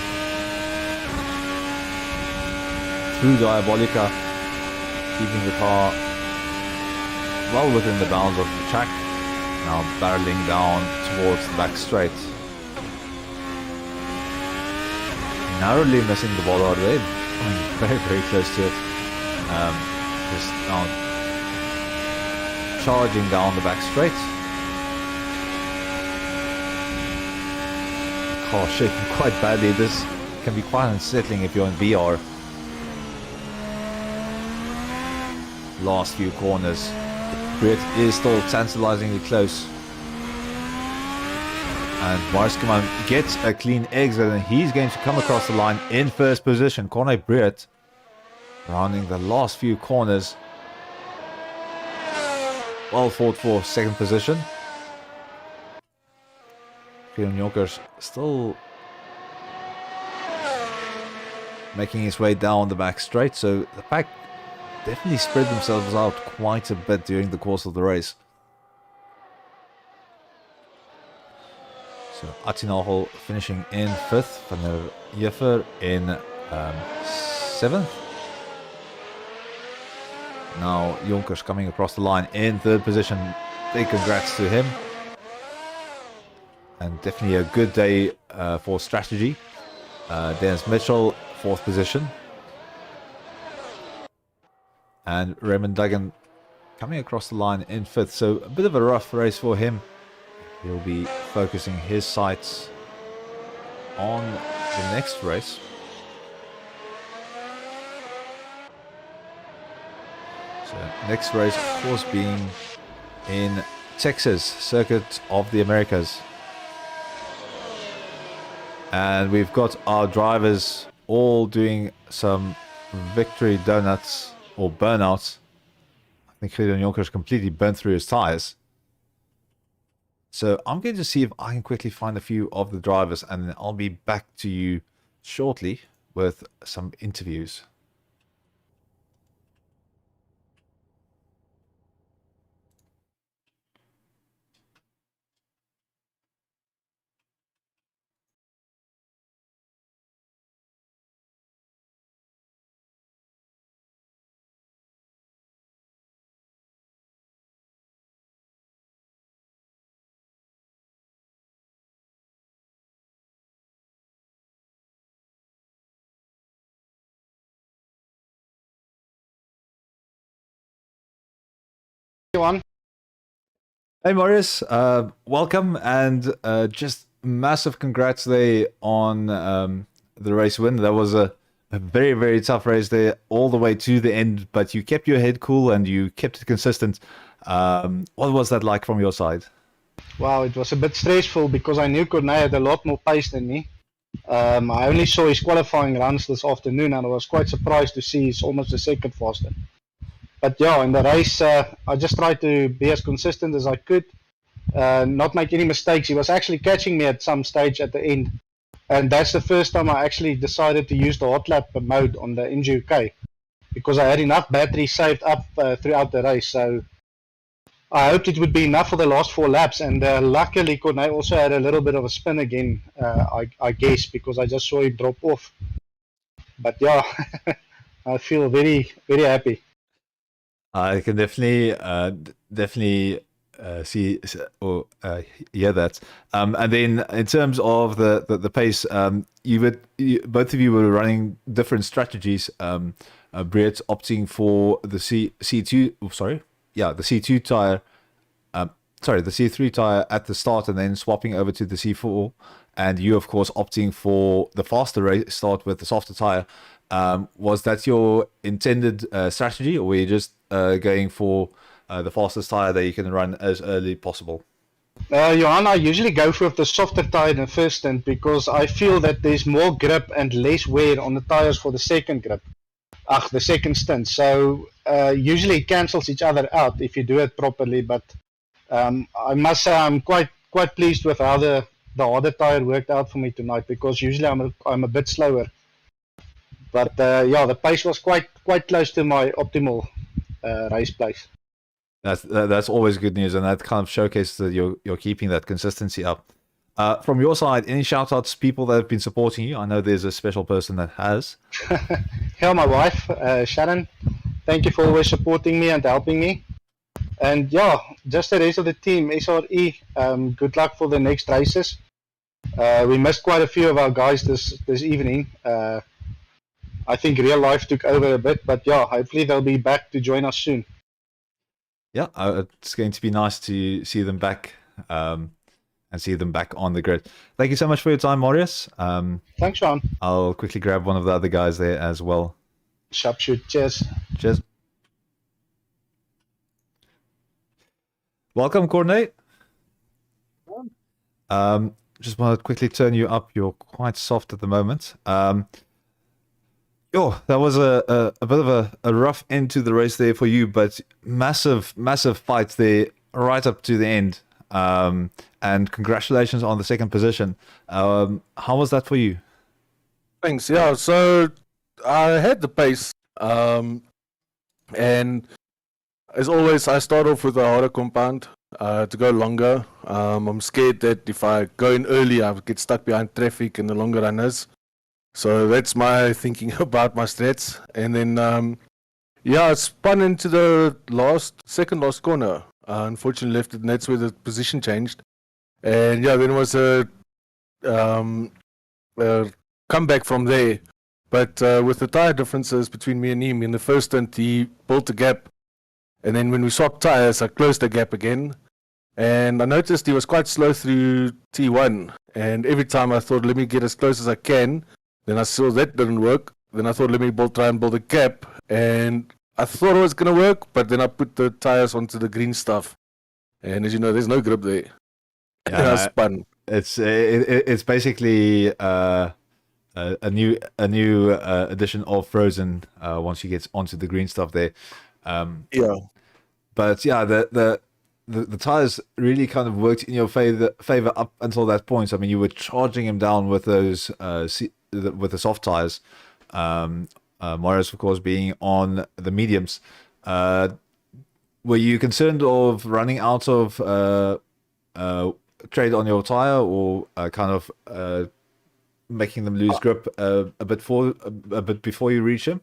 through Diabolica, keeping the car well within the bounds of the track. Now barreling down towards the back straight. narrowly missing the bollard there, coming very, very close to it. Just now charging down the back straight. Car shaking quite badly. This can be quite unsettling if you're in VR. Last few corners. Brett is still tantalizingly close. And Marskman gets a clean exit, and he's going to come across the line in first position. Corne Brett rounding the last few corners. Well fought for second position. Leon Jonkers still making his way down the back straight, so the pack definitely spread themselves out quite a bit during the course of the race. So Atinahol finishing in 5th, Van der Jeffer in 7th. Now Jonkers coming across the line in 3rd position. Big congrats to him. And definitely a good day for strategy. Dennis Mitchell, 4th position. And Raymond Duggan coming across the line in 5th. So a bit of a rough race for him. He'll be focusing his sights on the next race. So next race, of course, being in Texas, Circuit of the Americas. And we've got our drivers all doing some victory donuts or burnouts. I think Leon Jonkers completely burnt through his tires. So I'm going to see if I can quickly find a few of the drivers, and then I'll be back to you shortly with some interviews. Everyone. Hey Marius, welcome, and just massive congrats there on the race win. That was a very, very tough race there all the way to the end, but you kept your head cool and you kept it consistent. What was that like from your side? Wow, it was a bit stressful because I knew Corne had a lot more pace than me. I only saw his qualifying runs this afternoon, and I was quite surprised to see he's almost a second faster. But yeah, in the race, I just tried to be as consistent as I could, not make any mistakes. He was actually catching me at some stage at the end, and that's the first time I actually decided to use the hot lap mode on the NGUK, because I had enough battery saved up throughout the race. So I hoped it would be enough for the last 4 laps, and luckily Corne also had a little bit of a spin again, I guess, because I just saw him drop off. But yeah, I feel very, very happy. I can definitely see or hear that. And then in terms of the pace, both of you were running different strategies. Brett opting for the C2. Oh, sorry, yeah, the C2 tire. Sorry, the C3 tire at the start, and then swapping over to the C4. And you, of course, opting for the faster race start with the softer tire. Was that your intended strategy, or were you just going for the fastest tire that you can run as early possible? Johan, I usually go for the softer tire in the first stint because I feel that there's more grip and less wear on the tires for the second grip. The second stint. So usually it cancels each other out if you do it properly. But I must say I'm quite pleased with how the harder tire worked out for me tonight, because usually I'm a bit slower. But yeah, the pace was quite close to my optimal race place. That's always good news, and that kind of showcases that you're keeping that consistency up. From your side, any shout outs, people that have been supporting you? I know there's a special person that has. Yeah, my wife, Sharon. Thank you for always supporting me and helping me. And yeah, just the rest of the team, SRE, good luck for the next races. We missed quite a few of our guys this evening. I think real life took over a bit, but yeah, hopefully they'll be back to join us soon. Yeah, it's going to be nice to see them back and see them back on the grid. Thank you so much for your time, Marius. Thanks, Sean. I'll quickly grab one of the other guys there as well. Sharpshoot. Cheers. Cheers. Welcome, Coordinate. Just want to quickly turn you up. You're quite soft at the moment. That was a bit of a rough end to the race there for you, but massive fight there right up to the end. And congratulations on the second position. How was that for you? Thanks. Yeah, so I had the pace, and as always, I start off with a harder compound to go longer. I'm scared that if I go in early, I get stuck behind traffic in the longer runners. So that's my thinking about my strats. And then, I spun into the second last corner. Unfortunately, left it, and that's where the position changed. And yeah, then it was a comeback from there. But with the tire differences between me and him, in the first stint, he built a gap. And then when we swapped tires, I closed the gap again. And I noticed he was quite slow through T1. And every time I thought, let me get as close as I can. Then I saw that didn't work. Then I thought, let me try and build a gap. And I thought it was going to work, but then I put the tires onto the green stuff. And as you know, there's no grip there. And I spun. It's basically a new edition of Frozen once you get onto the green stuff there. But yeah, the tires really kind of worked in your favor up until that point. I mean, you were charging him down with those with the soft tires. Marius, of course, being on the mediums. Were you concerned of running out of trade on your tire, or kind of making them lose grip a bit before you reach him?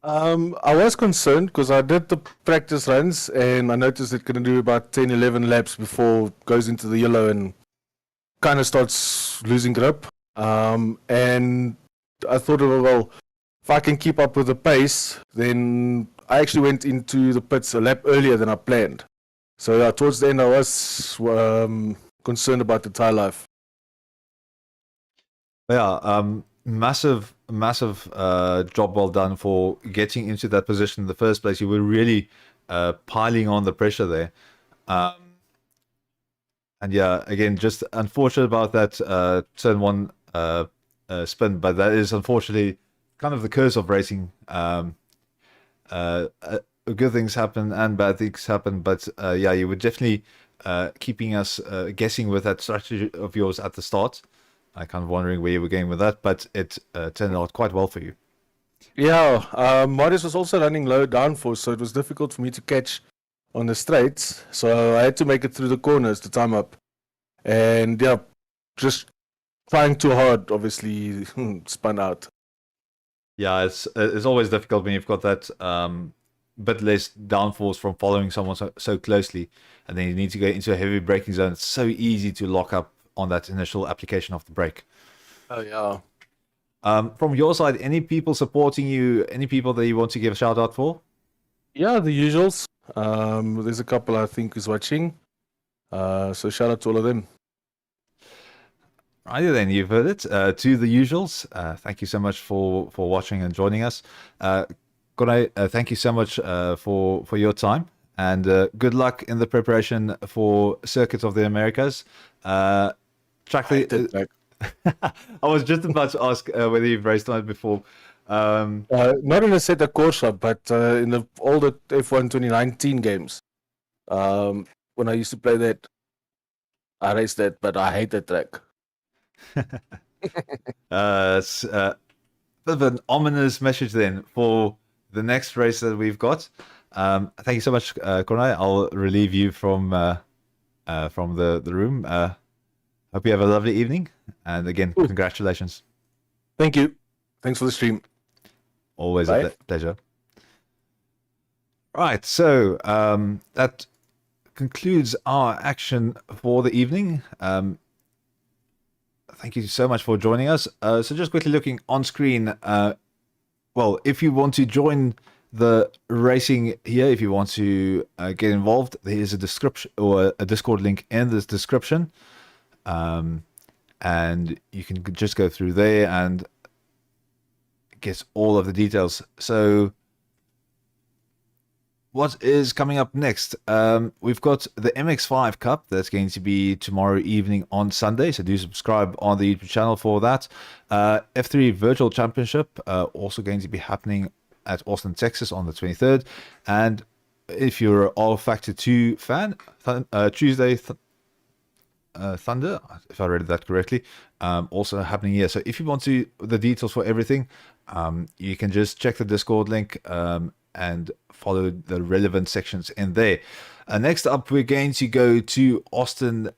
I was concerned because I did the practice runs and I noticed it's going to do about 10, 11 laps before it goes into the yellow and kind of starts losing grip. And I thought, well, if I can keep up with the pace, then I actually went into the pits a lap earlier than I planned. So yeah, towards the end, I was concerned about the tire life. Yeah, massive job well done for getting into that position in the first place. You were really piling on the pressure there. And yeah, again, just unfortunate about that turn one spin, but that is unfortunately kind of the curse of racing. Good things happen and bad things happen, but yeah, you were definitely keeping us guessing with that strategy of yours at the start. I kind of wondering where you were going with that, but it turned out quite well for you. Yeah, Marius was also running low downforce, so it was difficult for me to catch on the straights. So I had to make it through the corners to time up. And yeah, just trying too hard, obviously, spun out. Yeah, it's always difficult when you've got that bit less downforce from following someone so closely, and then you need to go into a heavy braking zone. It's so easy to lock up on that initial application of the brake. Oh, yeah. From your side, any people supporting you, any people that you want to give a shout out for? Yeah, the usuals. There's a couple I think is watching. So shout out to all of them. Righty then, you've heard it. To the usuals, thank you so much for watching and joining us. Kone, thank you so much for your time, and good luck in the preparation for Circuit of the Americas. I was just about to ask whether you've raced on it before. Not in a Assetto Corsa, but in the older F1 2019 games. When I used to play that, I raced that, but I hate that track. It's a bit of an ominous message then for the next race that we've got. Thank you so much, Cornay. I'll relieve you from the room. Hope you have a lovely evening, and again, congratulations. Thank you. Thanks for the stream. Always a pleasure. Right, so that concludes our action for the evening. thank you so much for joining us. So just quickly looking on screen, well, if you want to join the racing here, if you want to get involved, there is a description or a Discord link in this description. And you can just go through there and get all of the details. So what is coming up next? We've got the MX5 Cup that's going to be tomorrow evening on Sunday, so do subscribe on the YouTube channel for that. F3 Virtual Championship also going to be happening at Austin, Texas on the 23rd. And if you're an All Factor 2 fan, Tuesday Thunder, if I read that correctly, also happening here. So if you want to the details for everything, you can just check the Discord link and follow the relevant sections in there. Next up, we're going to go to Austin,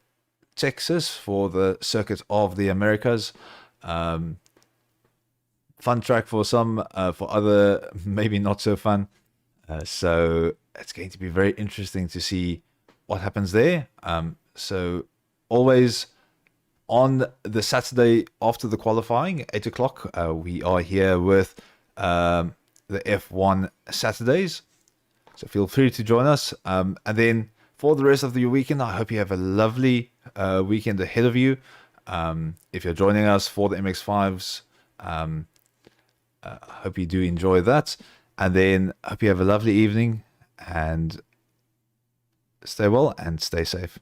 Texas for the Circuit of the Americas. Fun track for some, for other maybe not so fun. So it's going to be very interesting to see what happens there. So always on the Saturday after the qualifying, 8 o'clock, we are here with the F1 Saturdays. So feel free to join us. And then for the rest of the weekend, I hope you have a lovely weekend ahead of you. If you're joining us for the MX5s, I hope you do enjoy that. And then I hope you have a lovely evening and stay well and stay safe.